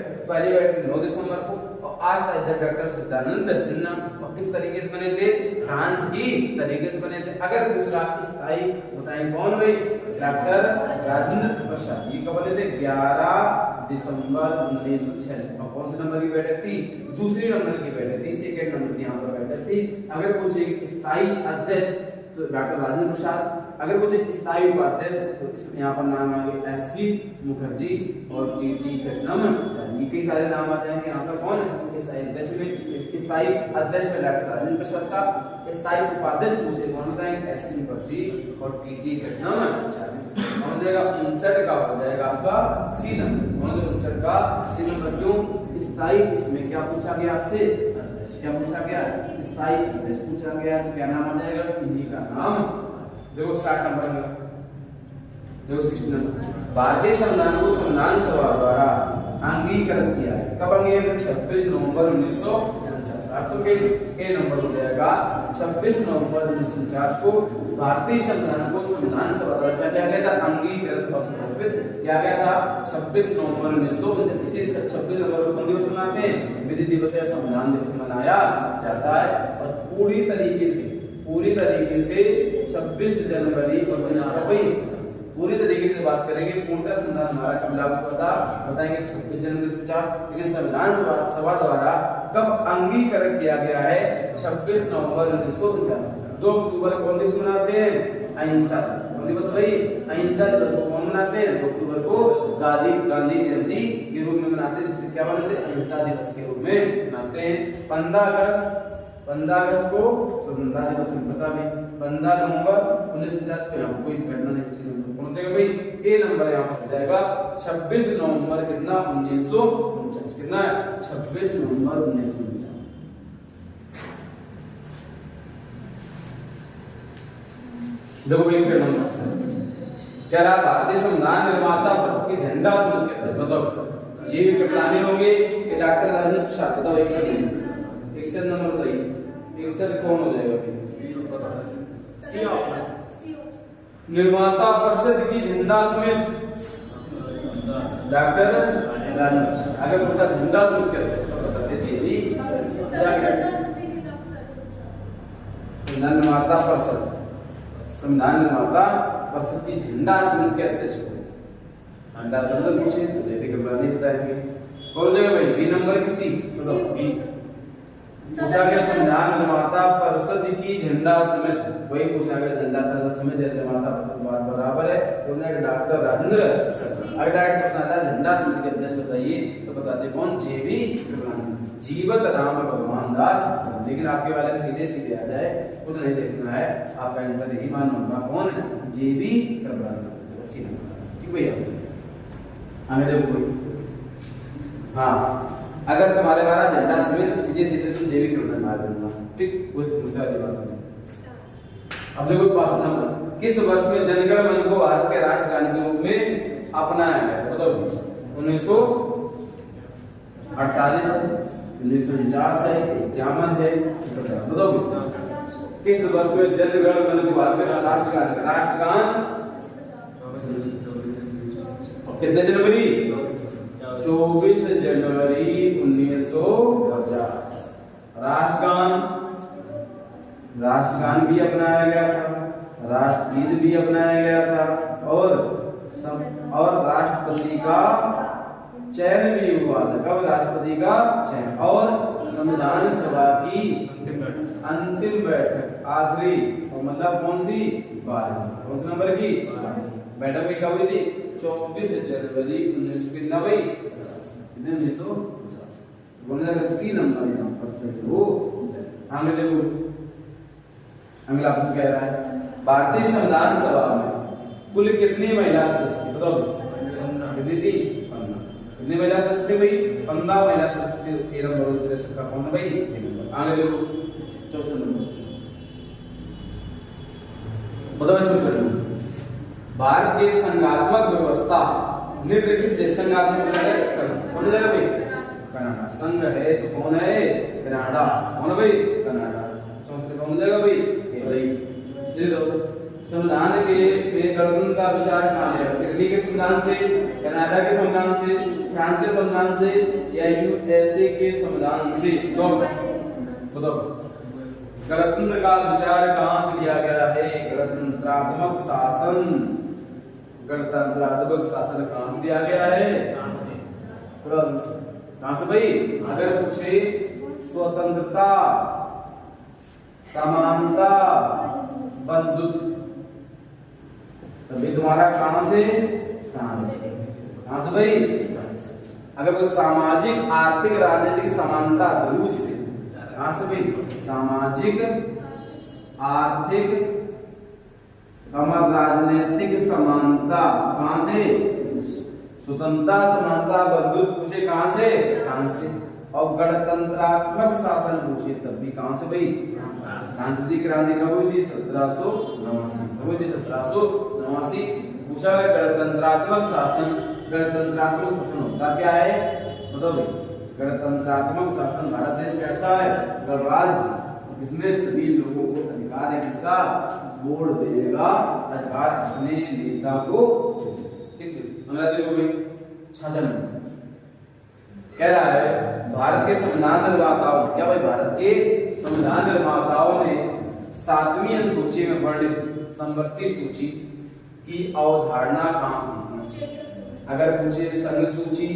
9 दिसंबर को और अस्थायी अध्यक्ष डॉक्टर सच्चिदानंद सिन्हा। और किस तरीके से बने थे? फ्रांस की तरीके से बने थे। अगर पूछ रहा स्थायी बताएं कौन भाई? डॉक्टर राजेंद्र प्रसाद। ये कब बने थे? 11 दिसंबर 1946। और कौन से नंबर की बैठक थी? दूसरी नंबर की बैठक थी, सेकंड नंबर की यहाँ पर बैठक थी। अगर पूछे स्थायी अध्यक्ष तो डॉक्टर राजेंद्र प्रसाद। अगर कुछ स्थायी उपाध्यक्ष तो यहाँ पर नाम आ गए एससी मुखर्जी और टी कृष्णमाचारी, कई सारे नाम आ जाएंगे। यहाँ पर कौन है स्थायी अध्यक्ष में, स्थायी अध्यक्ष में डॉक्टर राजेंद्र प्रसाद का, स्थायी उपाध्यक्ष पूछे कौन बताएंगे एससी मुखर्जी और टी कृष्णमाचारी। कौन जाएगा 59 का हो जाएगा आपका सी नंबर, 59 का सी नंबर। क्यों स्थायी, इसमें क्या पूछा गया आपसे अध्यक्ष, क्या पूछा गया स्थायी अध्यक्ष पूछा गया, तो क्या नाम आ जाएगा इन्हीं का नाम। देखो 60 नंबर में, देखो 60 नंबर, भारतीय संविधान को संविधान सभा द्वारा अंगीकृत किया है कब अंगीकृत 26 नवंबर 1949। आपको ए नंबर हो जाएगा 26 नवंबर 1949 को भारतीय संविधान को संविधान सभा द्वारा क्या किया गया था अंगीकृत और समर्पित किया गया था 26 नवंबर 1949। इसी 26 नवंबर को कौन दिवस मनाते हैं, विधि दिवस या संविधान दिवस मनाया जाता है। और पूरी तरीके से 26 जनवरी 1949 पूरी तरीके से बात करेंगे पूर्णतः संविधान हमारा कब लागू हुआ था, बताएंगे 26 जनवरी 1950। लेकिन संविधान सभा द्वारा कब अंगीकरण किया गया है 26 नवंबर 1949। 2 अक्टूबर कौन दिवस मनाते हैं अहिंसा दिवस, कौन दिवस भाई अहिंसा दिवस को कौन मनाते हैं 2 अक्टूबर को गांधी जयंती के रूप में मनाते हैं, जिसे क्या मनाते हैं अहिंसा दिवस के रूप में मनाते हैं। 15 अगस्त को स्वतंत्रता दिवस में पता भी, 15 नवंबर 1950 को यहाँ कोई घटना नहीं भाई ए नंबर यहाँ हो जाएगा 26 नवंबर कितना 1949, कितना है 26 नवंबर 1949। देखो एक से नंबर क्या रहा, भारतीय संविधान निर्माता परिषद के झंडा समूह के अध्यक्ष बताओ जी कप्तानी होंगे कि डॉक्टर राजेंद्र प्रसाद, बताओ 61 नंबर बताइए 61 कौन हो जाएगा सी ऑप्शन। निर्माता परिषद की झंडा समेत डॉक्टर राजेंद्र, अगर उसका झंडा समेत करते तो बता देती जी संविधान निर्माता परिषद, संविधान निर्माता परिषद की झंडा समिति के अध्यक्ष को झंडा समिति पूछे तो जैसे कि नहीं बताएंगे कौन हो जाएगा भाई बी नंबर की सी, बताओ बी पूछा गया संविधान निर्माता परिषद की झंडा समिति, वही पूछा गया झंडा समिति निर्माता परिषद बात बराबर है, उन्होंने डॉक्टर राजेंद्र अगर डॉक्टर बताता झंडा समिति के अध्यक्ष बताइए तो बताते कौन जेबी जीवत राम भगवान दास। लेकिन आपके वाले में सीधे सीधे आ जाए, कुछ नहीं देखना है, आपका आंसर यही मान होगा कौन है जेबी कृपलानी। ठीक भैया हमें देखो कोई हाँ अगर तुम्हारे हमारा झंडा समेत तो सीधे सीधे तुम जेबी कृपलानी मार दूंगा। ठीक वो दूसरा वाली बात है। अब देखो 5 नंबर, किस वर्ष में जनगण मन को भारत के राष्ट्रगान के रूप में अपनाया गया, बताओ 1948 है 1949 है 51 है, बताओ किस वर्ष में जनगण मन को भारत के राष्ट्रगान कितने जनवरी 24 जनवरी 1950 राष्ट्रगान भी अपनाया गया था, राष्ट्रगीत भी अपनाया गया था और राष्ट्रपति का चयन भी हुआ था। कब राष्ट्रपति का चयन, और संविधान सभा की अंतिम बैठक आखिरी मतलब कौन सी 12 कौन से नंबर की बैठक में कब हुई थी 24 जनवरी 1990 सी नंबर यहाँ पर से हो। आगे देखो अगला प्रश्न कह रहा है भारतीय संविधान सभा में कुल कितनी महिला सदस्य थी, बताओ कितनी थी 15। कितनी महिला सदस्य थी भाई 15 महिला सदस्य। 13 नंबर सबका कौन है भाई। आगे देखो 64 नंबर बताओ 64 नंबर भारत की संघात्मक व्यवस्था निम्नलिखित देश संघात्मक कौन है भाई कनाडा। संघ है तो कौन है कनाडा, कौन है भाई कनाडा। 64 कौन हो जाएगा भाई संविधान के गणतंत्र का विचार कहाँ है, इटली के संविधान से, कनाडा के संविधान से, फ्रांस के संविधान से या यूएसए के संविधान से, बताओ गणतंत्र का विचार कहाँ से लिया गया है, गणतंत्रात्मक शासन, गणतंत्रात्मक शासन कहाँ से लिया गया है, कहाँ से भाई। अगर पूछे स्वतंत्रता समानता बंधुत्व तभी तुम्हारा कहां से भाई। अगर कोई सामाजिक आर्थिक राजनीतिक समानता रूस से, कहां से भाई, सामाजिक आर्थिक राजनीतिक समानता कहां से, स्वतंत्रता समानता बंधुत्व पूछे कहां से, फ्रांस से। और गणतंत्रात्मक शासन पूछे तब भी कहां से भाई, सांस्कृतिक क्रांति कब हुई थी, 1789। पूछा गया गणतंत्रात्मक शासन, गणतंत्रात्मक शासन होता क्या है बताओ भाई। गणतंत्रात्मक शासन भारत देश कैसा है, गणराज्य, इसमें सभी लोगों को अधिकार है किसका, वोट देगा, अधिकार अपने नेता को चुने। ठीक है, अगला देखो भाई शासन कह रहा है भारत के संविधान निर्माताओं, क्या भाई, भारत के संविधान निर्माताओं ने 7वीं अनुसूची में वर्णित समवर्ती सूची की अवधारणा कहां से ली? अगर पूछे संघ सूची,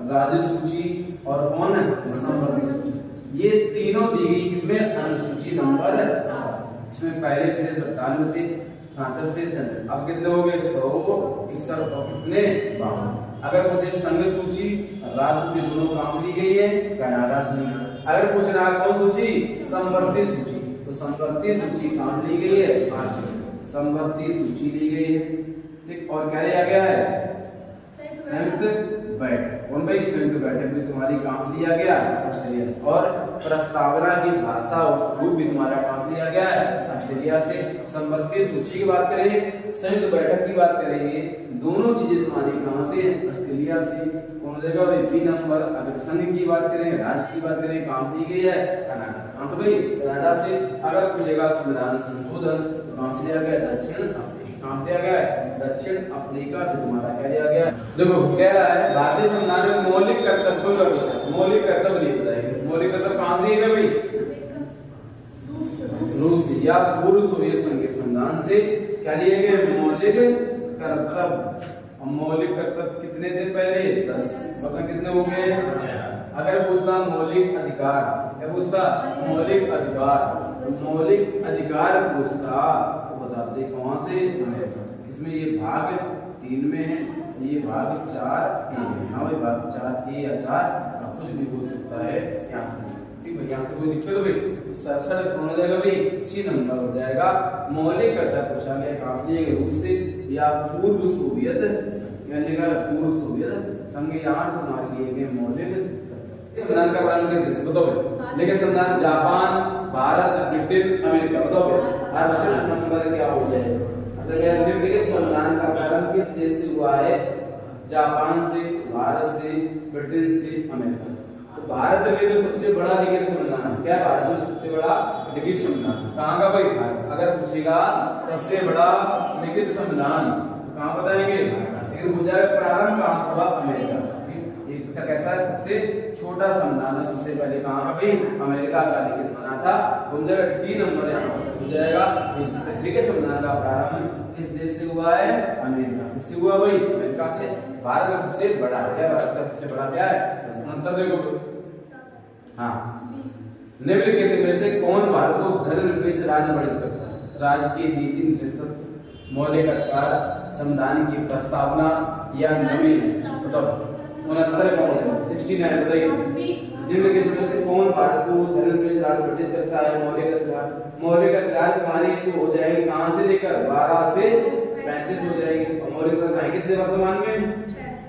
राज्य सूची और कौन है समवर्ती सूची, ये तीनों दी गई किसमें, अनुसूची नंबर 7। इसमें पहले से 97 थे, 67 से अब कितने हो गए, 100, 61 और कितने 52। अगर पूछे संघ सूची, राज्य सूची दोनों कहां से ली गई है, कनाडा से ली। अगर पूछना कौन सूची, समवर्ती सूची, तो समवर्ती सूची कहां से ली गई है, समवर्ती सूची ली गई है। ठीक, और क्या लिया गया है, संयुक्त बैठक। कौन भाई, संयुक्त बैठक भी तुम्हारी कहां से लिया गया, ऑस्ट्रेलिया से। और प्रस्तावना की भाषा उसको भी तुम्हारा कहां से लिया गया है, ऑस्ट्रेलिया से। समवर्ती सूची की बात करें, संयुक्त बैठक की बात करेंगे, दोनों चीजें तुम्हारी कहां से, ऑस्ट्रेलिया से। कौन देगा भाई, बी नंबर। अगर संघ की बात करें, राज्य की बात करें, कहां से ली गई है, कनाडा। कहां से भाई, कनाडा से। अगर पूछेगा संविधान संशोधन, कहां से लिया गया, दक्षिण अफ्रीका। कहां से लिया गया है, दक्षिण अफ्रीका से तुम्हारा क्या लिया गया। देखो कह रहा है भारतीय संविधान में मौलिक कर्तव्यों का विचार, मौलिक कर्तव्य नहीं बताएंगे, मौलिक कर्तव्य कहां से दिए भाई, रूस या पूर्व सोवियत संघ के संविधान से क्या लिए गए, मौलिक कर्तव्य। मौलिक कर्तव्य कितने थे पहले, 10, मतलब कितने हो गए। अगर पूछता मौलिक अधिकार, क्या पूछता, मौलिक अधिकार, मौलिक अधिकार पूछता तो बताते कहां से, इसमें ये भाग 3 में है, ये भाग 4 ए है। हाँ भाई, भाग 4 ए या 4 कुछ भी हो सकता है यहाँ से। ठीक है, यहाँ पे कोई दिक्कत हो गई तो 67 कौन हो जाएगा भाई, सी नंबर हो जाएगा। मौलिक कर्तव्य पूछा गया कहां से, रूस से या पूर्व सोवियत संघ, क्या लिखा है, पूर्व सोवियत संघ। यहाँ तुम्हारे लिए गए मौलिक संविधान का प्रारंभ किस देश से बताओ। लेकिन संविधान जापान, भारत, ब्रिटेन, अमेरिका, बताओ ऑप्शन नंबर क्या हो जाएगा। संविधान का प्रारंभ किस देश से हुआ है, जापान से, भारत से, ब्रिटेन से, अमेरिका। तो भारत में जो सबसे बड़ा लिखित संविधान है, क्या भारत में सबसे बड़ा लिखित संविधान कहाँ का भाई, भारत। अगर पूछेगा सबसे बड़ा लिखित संविधान तो कहाँ बताएंगे, लेकिन पूछा प्रारंभ कहाँ से हुआ, अमेरिका से। कैसा है, सबसे छोटा संविधान है, सबसे पहले कहाँ का भाई, अमेरिका का लिखित बना था। तो डी नंबर यहाँ पर हो जाएगा। लिखित संविधान का प्रारंभ किस देश से हुआ है, अमेरिका। किससे हुआ भाई, अमेरिका से। भारत का सबसे बड़ा है, भारत का सबसे बड़ा क्या है, अंतर देखो। हाँ, निम्नलिखित में से कौन भारत को धर्मनिरपेक्ष राज्य वर्णित करता है, राज्य की नीति नेतृत्व, मौलिक अधिकार, संविधान की प्रस्तावना या नवीन, बताओ 69 कौन है, 69 बताइए। निम्नलिखित में से कौन भारत को धर्मनिरपेक्ष राज्य वर्णित करता है, मौलिक अधिकार। मौलिक अधिकार तुम्हारी हो जाएगी कहां से लेकर 12 से 35 हो जाएगी। मौलिक अधिकार कितने वर्तमान में,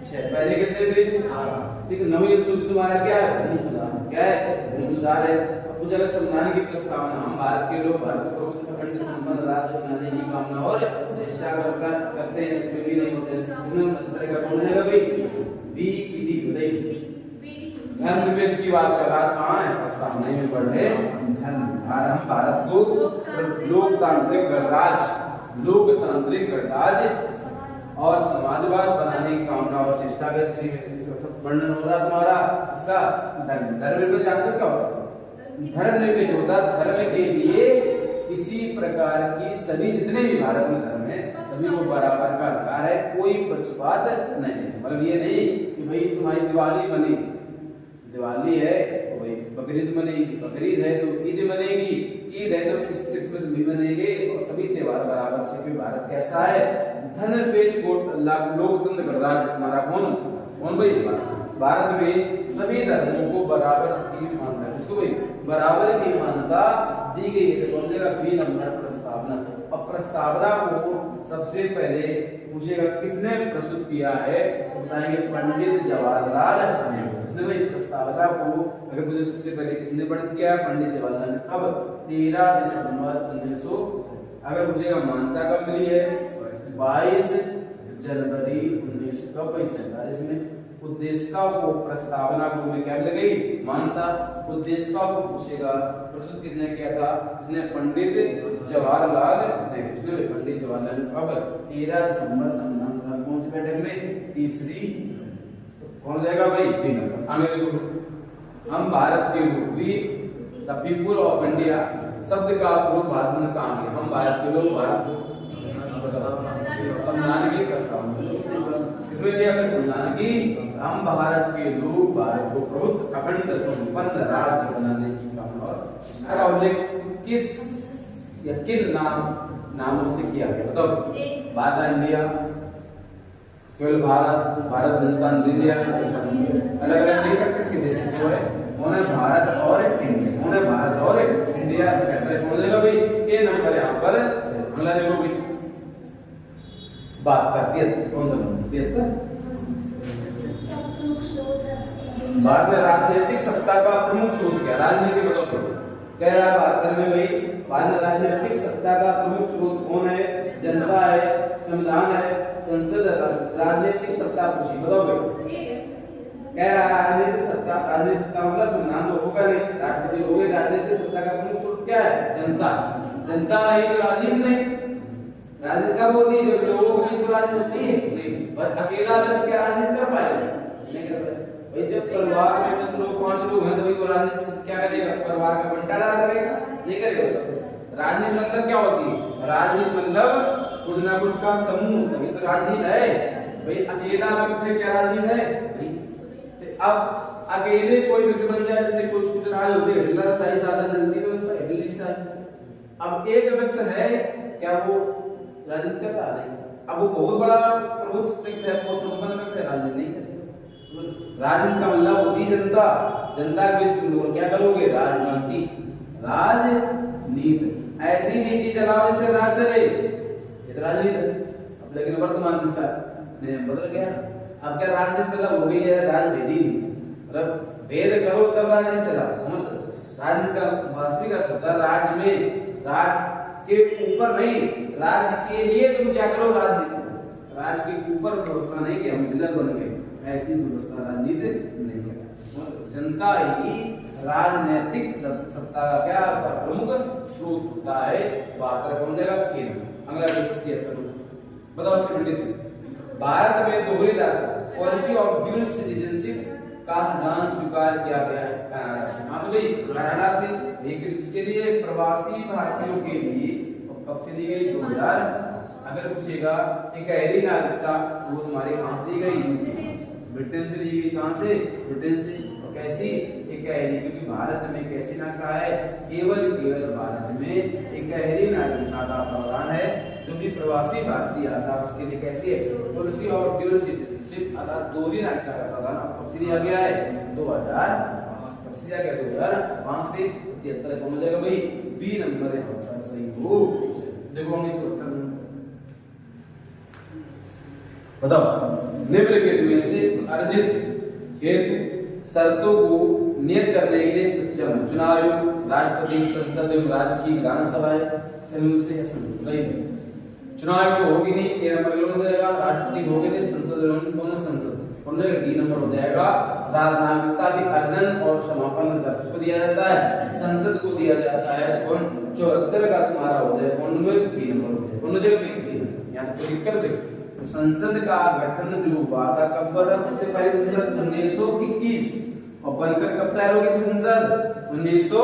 6, पहले कितने थे, 8। ठीक है, नवीन सूची तुम्हारा क्या है, भूमि सुधार, क्या है, भूमि सुधार है। अब जगह संविधान की प्रस्तावना, हम भारत के लोग भारत को प्रभुत्व अखंड संपन्न राज्य बनाने की कामना और चेष्टा करते हैं, इसमें भी नहीं होते। इसमें मंत्र का कौन है भाई, बी डी बताइए। धर्मनिरपेक्ष की बात कर रहा, कहाँ है, प्रस्तावना में पढ़े धर्म। हम भारत को लोकतांत्रिक गणराज्य और समाजवाद बनाने की कामना और चेष्टा करते हैं। वर्णन हो रहा तुम्हारा इसका धर्मनिरपेक्ष जानते क्या होता, धर्मनिरपेक्ष होता धर्म के लिए किसी प्रकार की सभी जितने भी भारत में धर्म है सभी को बराबर का अधिकार है, कोई पक्षपात नहीं है। मतलब ये नहीं कि भाई तुम्हारी दिवाली बनी, दिवाली है तो भाई बकरीद बनेगी, बकरीद है तो ईद बनेगी, ईद है तो क्रिसमस भी बनेगी, और सभी त्योहार बराबर से। भारत कैसा है, धनपेश लोकतंत्र गणराज्य हमारा कौन भाई? भारत में सभी धर्मों को बराबर की मान्यता, इसको भाई बराबर की मान्यता दी गई है। कौन देगा? बी नंबर प्रस्तावना। अब प्रस्तावना को सबसे पहले पूछेगा किसने प्रस्तुत किया है, बताएंगे पंडित जवाहरलाल नेहरू। इसने भाई प्रस्तावना को अगर मुझे सबसे पहले किसने प्रस्तुत किया? पंडित जवाहरलाल नेहरू। कब? 13 दिसंबर 1900। अगर पूछेगा मान्यता कब मिली है? 22 जनवरी 1947 में। उद्देशिका को प्रस्तावना को में क्या लगी? मान्यता। उद्देशिका को पूछेगा प्रस्तुत किसने किया था? इसने पंडित जवाहरलाल नेहरू। इसने पंडित जवाहरलाल नेहरू कब? 13 दिसंबर संविधान सभा में कौन सी बैठक में? तीसरी। कौन जाएगा भाई? B number. आगे देखो, हम भारत के लोग भी द पीपुल ऑफ इंडिया शब्द का प्रयोग भारत में कहां गया? हम भारत के लोग, भारत संविधान की प्रस्तावना इसमें दिया गया संविधान की हम भारत के लोग भारत को प्रभुत्व अखंड संपन्न राज्य बनाने की कामना और उल्लेख किस या किन नामों से किया गया? मतलब भारत इंडिया, केवल भारत, भारत जनता इंडिया, अलग अलग किसके देश को है? उन्हें भारत और इंडिया, उन्हें भारत और इंडिया कहते हैं। बोलेगा भाई ये नंबर यहाँ पर अगला देखो भाई बात करती है कौन सा नंबर? 73। भारत में राजनीतिक सत्ता का प्रमुख स्रोत क्या? राजनीति मतलब कह रहा भारत में भाई भारत में राजनीतिक सत्ता का प्रमुख स्रोत कौन है? जनता है, संविधान है, संसद है। राजनीतिक सत्ता पूछी बताओ भाई। कह रहा राजनीतिक सत्ता मतलब संविधान तो होगा नहीं, राष्ट्रपति होगा। राजनीतिक सत्ता का प्रमुख स्रोत क्या है? जनता। जनता नहीं तो राजनीति नहीं। राजनीति कब होती है? जब लोगों की राजनीति होती है। नहीं पर अकेला व्यक्ति क्या राजनीति कर पाएगा? नहीं कर पाएगा भाई। जब परिवार में 10 लोग 5 लोग हैं तो वो राजनीति क्या करेगा? परिवार का बंटारा करेगा? नहीं करेगा। राजनीति मतलब क्या होती है? राजनीति मतलब कुछ ना कुछ का समूह, तभी तो राजनीति है भाई। अकेला व्यक्ति क्या राजनीति है? नहीं। अब अकेले कोई व्यक्ति बन जाए, जैसे कुछ राज होते हैं, हिटलर शाही शासन चलती व्यवस्था, हिटलर शासन। अब एक व्यक्ति है क्या वो राजनीति करता है? अब वो बहुत बड़ा प्रभुत्व व्यक्ति है, वो संपन्न व्यक्ति है, राजनीति नहीं करेगा। राजनीति का मतलब होती जनता। जनता के बीच तुम क्या करोगे? राजनीति। राजनीति ऐसी नीति चलाओ जिससे राज चले, ये तो राजनीति है। अब लेकिन वर्तमान में इसका नियम बदल गया। अब क्या राजनीति मतलब हो गई है राजभेदी नीति, मतलब भेद करो तब राजनीति चला। राजनीति का वास्तविक अर्थ होता है राज्य में, राज्य के ऊपर नहीं, राज्य के लिए तुम क्या करो? राजनीति। राज्य के ऊपर व्यवस्था नहीं कि हम विलन बन गए, ऐसी व्यवस्था राजनीति नहीं है। जनता ही राजनीतिक सत्ता का क्या प्रमुख स्रोत होता है। बात कौन देगा? अगला बताओ भारत में दोहरी पॉलिसी ऑफ ड्यूल सिटीजनशिप का सिद्धांत स्वीकार किया गया है कनाडा से। हाँ भाई कनाडा से। लेकिन इसके लिए प्रवासी भारतीयों के लिए कब से दी गई? 2000। अगर पूछेगा कि गहरी नागरिकता वो हमारे कहां से दी गई? ब्रिटेन से ली गई। कहां से? ब्रिटेन से। और कैसी? एक गहरी, क्योंकि भारत में कैसी नागरिकता है? केवल भारत में एक गहरी नागरिकता का प्रावधान है। जो भी प्रवासी भारतीय आता है उसके लिए कैसी है? पॉलिसी ऑफ ड्यूल सिटीजनशिप अर्थात दोहरी नागरिकता का प्रावधान कब से दिया गया है? 2005। कब से दिया गया? 2005 से। 73 कौन हो जाएगा भाई? बी नंबर है सही हो। देखो हमने 74 बताओ निम्नलिखित में से अर्जित हेतु शर्तों को नियत करने के लिए सक्षम है। चुनाव आयोग, राष्ट्रपति, संसद एवं राज्य की विधानसभाएं संयुक्त से संयुक्त नहीं। चुनाव आयोग होगी नहीं, ए नंबर हो जाएगा। राष्ट्रपति होगी नहीं, संसद एवं कौन संसद कौन जाएगा? डी नंबर हो जाएगा। नागरिकता के अर्जन और समापन किसको दिया जाता है? संसद को दिया जाता है। कौन? 74 का तुम्हारा हो जाएगा कौन नंबर? बी नंबर हो जाएगा। कौन हो जाएगा? बी। यहां तो लिख कर देखो संसद का गठन जो हुआ था कब हुआ था? सबसे पहले 1921। और बनकर कब तैयार होगी संसद? 1900।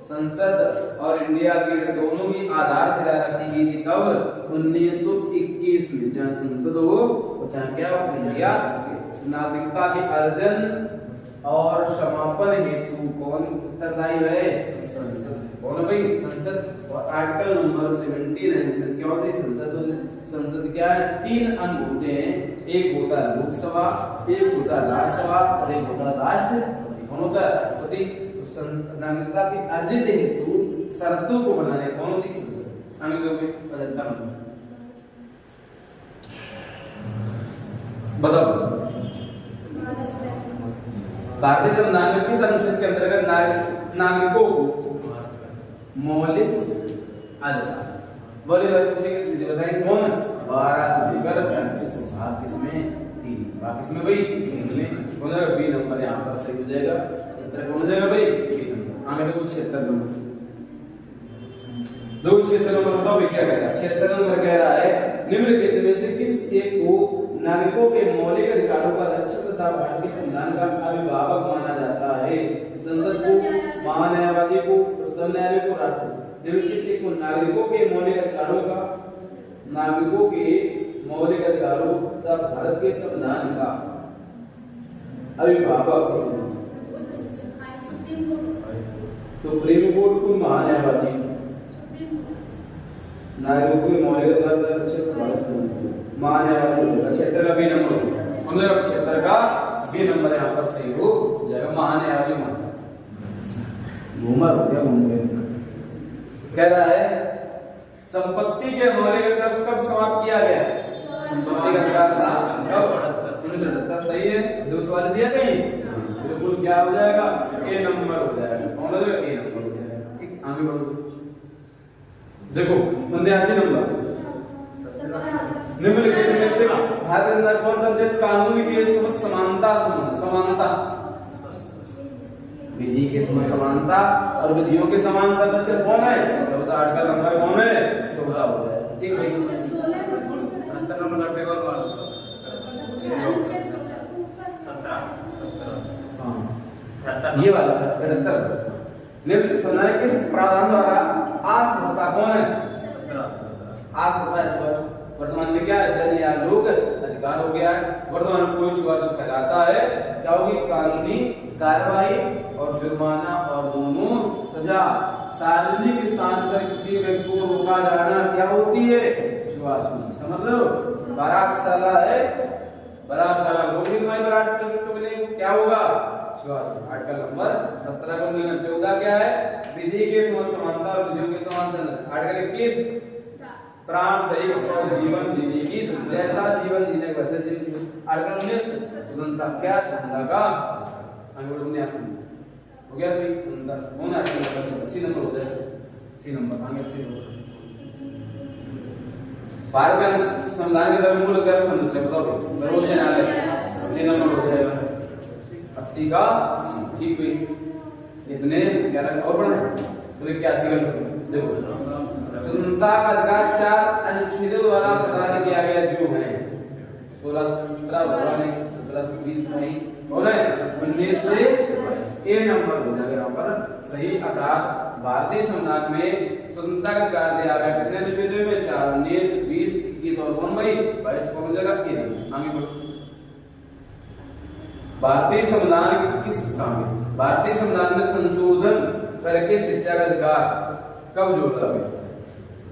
संसद और इंडिया के दोनों की आधारशिला रखी गई थी कब? 1921 में। जहाँ संसद हो चाहे क्या हो इंडिया। नागरिकता के अर्जन और समापन हेतु कौन उत्तरदायी है? संसद। कौन है भाई? संसद। और आर्टिकल नंबर 79 क्या होता है? संसद। संसद क्या है? 3 अंग होते हैं, एक होता है लोकसभा, एक होता है राज्यसभा और एक होता है राष्ट्रपति। कौन होता है? नागरिकता की अर्जित हेतु शर्तों को बनाने कौन होती? संसद। अंग्रेजों में बदलता नहीं। बताओ भारतीय संविधान में किस अनुच्छेद के अंतर्गत नागरिकों को मौलिक अधिकार बोले चीजें बताइए? कौन? 12 से लेकर 35 भाग किसमें? 3 भाग किसमें भाई? 3 में। कौन है? बी नंबर यहाँ पर सही हो जाएगा। उत्तर कौन हो जाएगा भाई? B number. आगे देखो 76 नंबर। दो 76 नंबर बताओ भाई क्या कह रहा है? 76 नंबर कह रहा है निम्नलिखित में से किस एक को नागरिकों के मौलिक अधिकारों का रक्षक तथा भारतीय संविधान का अभिभावक माना जाता है? संसद को, महान्यायवादी को, उच्चतम न्यायालय को, राष्ट्रपति। निम्नलिखित से को नागरिकों के मौलिक अधिकारों का तथा भारत के संविधान का अभिभावक सुप्रीम कोर्ट को, महान्यायवादी नागरिकों के मौलिक अधिकार तथा रक्षक महान्यायवादी। क्षेत्र का बी नंबर, मतलब क्षेत्र का बी नंबर यहाँ पर सही हो जाएगा। महान्यायवादी घूमर हो गया, घूम गया। कह रहा है संपत्ति के मौलिक अधिकार कब समाप्त किया गया? संपत्ति का अधिकार कब? सही है। 2 सवाल दिया कहीं, बिल्कुल क्या हो जाएगा? ए नंबर हो जाएगा। कौन हो जाएगा? ए नंबर हो जाएगा। ठीक, आगे बढ़ो। देखो 89 नंबर। निम्नलिखित में से भारत के अंदर कौन सा अनुच्छेद कानून के समानता विधि के समानता और विधियों के समान संरक्षण कौन है? 14 आर्टिकल नंबर कौन है? 14 हो जाए। ठीक है, अंतर नंबर रखने और ये वाला 78 निम्न संविधान किस प्रावधान द्वारा आत्मप्रस्ताव कौन है? आत्मप्रस्ताव वर्तमान में क्या है? जन या लोक अधिकार हो गया है। वर्तमान में कोई छुआछूत फैलाता है क्या होगी? कानूनी कार्रवाई और जुर्माना और दोनों सजा। सार्वजनिक स्थान पर किसी व्यक्ति को रोका जाना क्या होती है? छुआछूत। समझ लो, बारातशाला है, बारातशाला लोग बारात क्या होगा? छुआछूत। आर्टिकल नंबर 17 को 14 क्या है? विधि के समानता और विधियों के समान संरक्षण। आर्टिकल 21 प्राणदायी और जीवन जीने की, जैसा जीवन जीने का वैसे जीवन। आर्टिकल 19 स्वतंत्रता क्या? स्वतंत्रता का अंग 79 हो गया भाई। स्वतंत्रता कौन है? आर्टिकल सी नंबर हो जाएगा। सी नंबर आगे सी नंबर। भारत के संविधान के द्वारा मूल अधिकार संरक्षण बताओ। सर्वोच्च न्यायालय सी नंबर हो जाएगा। 80 का सी। ठीक भाई, इतने 11 और पढ़ा तो 81 का देखो। स्वतंत्रता का अधिकार 4 अनुच्छेदों द्वारा प्रदान किया गया जो है 16, 17, 20 नहीं और 19 से ए नंबर हो जाएगा यहाँ पर सही। अर्थात भारतीय संविधान में स्वतंत्रता का अधिकार दिया गया कितने अनुच्छेदों में? 4, 19, 20, 21 और 22 कौन हो जाएगा? ए नंबर। आगे बढ़ो। भारतीय संविधान किस काम में? भारतीय संविधान में संशोधन करके शिक्षा का अधिकार कब जोड़ा गया?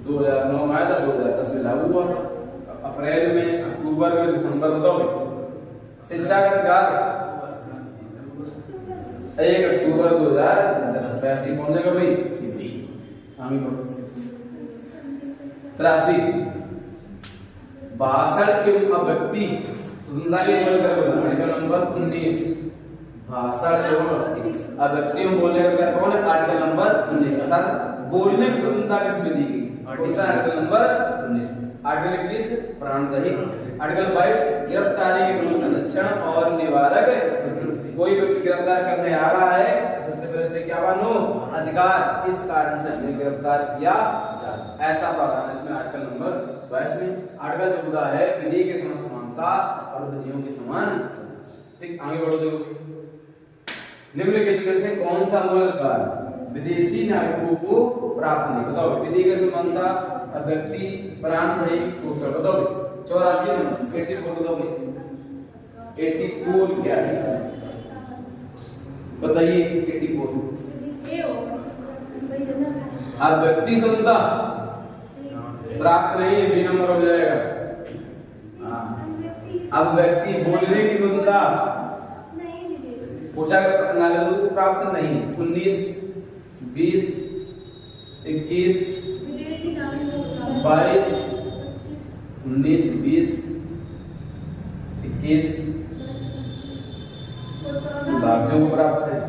2009 में आया था, 2010 में लागू हुआ था। अप्रैल में, अक्टूबर में, दिसंबर में तो शिक्षा का अधिकार 1 अक्टूबर 2010 पैसे कौन देगा भाई? सीधी। आगे बढ़ो। 83 भाषण के अभिव्यक्ति स्वतंत्रता के आर्टिकल नंबर 19 भाषण एवं अभिव्यक्तियों बोलने का कौन है? Article number 19। अर्थात बोलने की स्वतंत्रता किसमें दी गई? Article number 19। आर्टिकल 21 प्राणदायी। आर्टिकल 22 गिरफ्तारी के संरक्षण और निवारक। कोई व्यक्ति गिरफ्तार करने आ रहा है सबसे पहले से क्या मानो? अधिकार, इस कारण से हमें गिरफ्तार किया जाए, ऐसा प्रावधान है इसमें आर्टिकल नंबर 22 में। आर्टिकल 14 है विधि के समान समानता और विधियों के समान। ठीक, आगे बढ़ो। देखो निम्नलिखित में से कौन सा मूल अधिकार विदेशी नागरिकों को प्राप्त नहीं? बताओ। विधि के समानता और व्यक्ति प्राण नहीं शोषण। बताओ। 84 नंबर 84 बताओ। 84 क्या है बताइए? 84 अब व्यक्ति क्षमता प्राप्त नहीं है, बी नंबर हो जाएगा। अब व्यक्ति बोलने की क्षमता पूछा नागरिक प्राप्त नहीं। 19, 20, 21, 22, 19, 20, 21 राज्यों को प्राप्त है।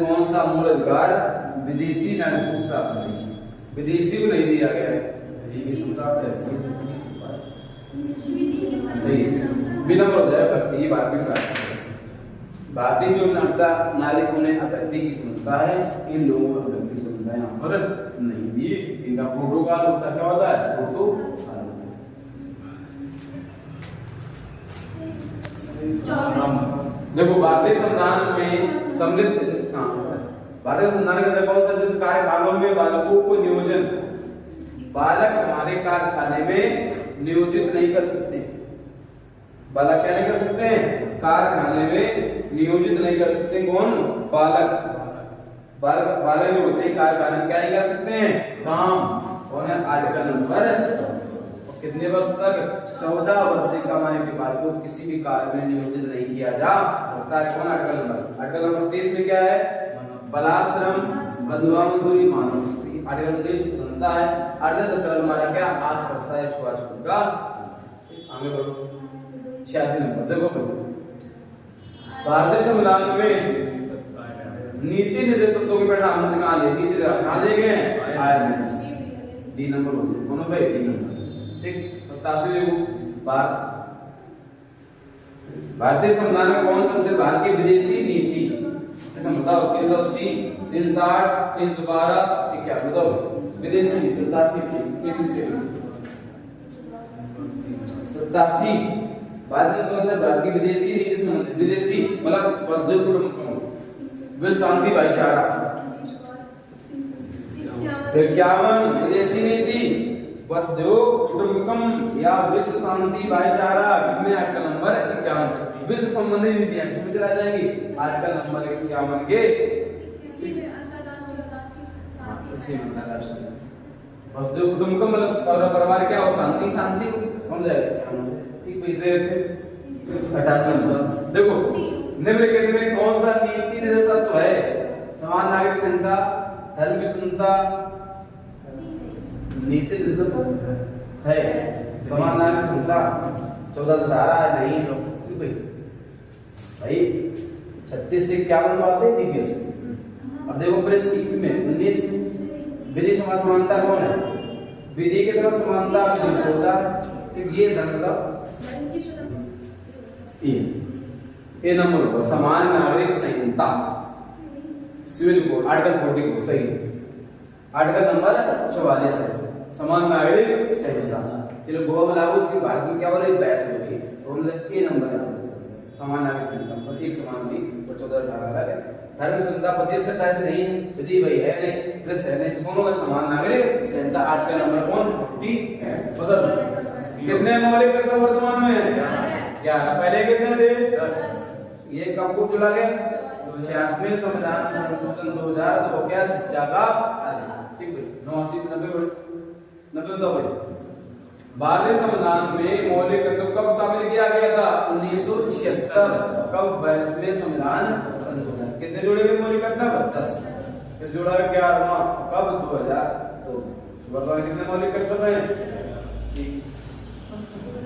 कौन सा मूल अधिकार विदेशी नागरिक को प्राप्त नहीं, विदेशी को नहीं दिया गया है। सही बिना हो जाए व्यक्ति भारतीय प्राप्त है। भारतीय जो नागरिक उन्हें व्यक्ति की सुनता है, इन लोगों को व्यक्ति सुनता है यहाँ पर नहीं। भी इनका प्रोटोकॉल होता क्या होता है, प्रोटोकॉल। देखो भारतीय संविधान में सम्मिलित भारतीय संविधान के अंदर कौन सा कार्यकालों में बालकों को नियोजन, बालक हमारे कारखाने में नियोजित नहीं कर सकते। बालक क्या नहीं कर सकते हैं, कारखाने में नियोजित नहीं कर सकते। कौन, बालक। बालक जो होते हैं कारखाने में क्या नहीं कर सकते हैं, काम। कौन है, आर्टिकल नंबर कितने वर्ष तक, 14 वर्ष से कम आयु के बालक को किसी भी कार्य में नियोजित नहीं किया जा सकता है। कौन, आर्टिकल नंबर 23 में क्या है, बलाश्रम, बंधुआ मजदूरी, मानव स्त्री। आर्टिकल 19 बनता है। आर्टिकल 17 हमारा क्या, आज करता है छुआछूत का। आगे बढ़ो 86 नंबर। देखो भारतीय संविधान में नीति निर्देशों के परिणाम से कहां ले, नीति कहां ले गए, आया डी नंबर हो गया। कौन भाई, डी नंबर। ठीक 87 भारतीय संविधान में कौन सबसे भारत की विदेशी नीति, ऐसा बताओ। 380, 360, 312, 51 बताओ। विदेशी नीति 87 भारत की विदेशी नीति संबंधित, विदेशी मतलब वसुधैव कुटुंबकम, विश्व शांति भाईचारा। 51 विदेशी नीति वसुधैव कुटुंबकम या विश्व शांति भाईचारा। किसमें, आर्टिकल नंबर 51 विश्व संबंधी नीतियां किसमें चला जाएंगी, आर्टिकल नंबर 51 के। वसुधैव कुटुंबकम मतलब परिवार क्या हो, शांति, शांति कौन जाएगा, ठीक थे 88 नंबर। देखो निम्नलिखित में कौन सा नीति निर्देशक है, समान नागरिक संहिता, धर्म की स्वतंत्रता, नीति निर्देशक है, समान नागरिक संहिता 14 है नहीं भाई 36 से 51 बात है ठीक है। अब देखो प्रेस की में 19 विधि समाज समानता कौन है, विधि के साथ समानता 14। ये मतलब ए नंबर होगा समान नागरिक संहिता, सिविल कोड आर्टिकल 44 सही। आर्टिकल नंबर 44 है समान नागरिक संहिता। चलो गोवा लागू इसकी भारत में क्या बोले, बहस होगी तो ए नंबर है समान नागरिक संहिता। मतलब एक समान नहीं और 14 धारा है। धर्म संहिता 25 से 28 नहीं है, विधि भाई है नहीं, प्रेस है नहीं, दोनों का समान नागरिक संहिता। आर्टिकल नंबर कौन 40 है। मतलब कितने मौलिक कर्तव्य वर्तमान में 11, पहले कितने थे 10। ये कब को चला गया, 86वें संविधान संशोधन 2000 तो हो गया शिक्षा का ठीक है। 89 90 तो भारतीय संविधान में मौलिक कर्तव्य कब शामिल किया गया था, 1976। कब 22वें संविधान संशोधन। कितने जोड़े हुए मौलिक कर्तव्य 10, फिर जोड़ा 11वां कब 2000। तो वर्तमान कितने मौलिक कर्तव्य हैं,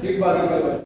ठीक बात कर।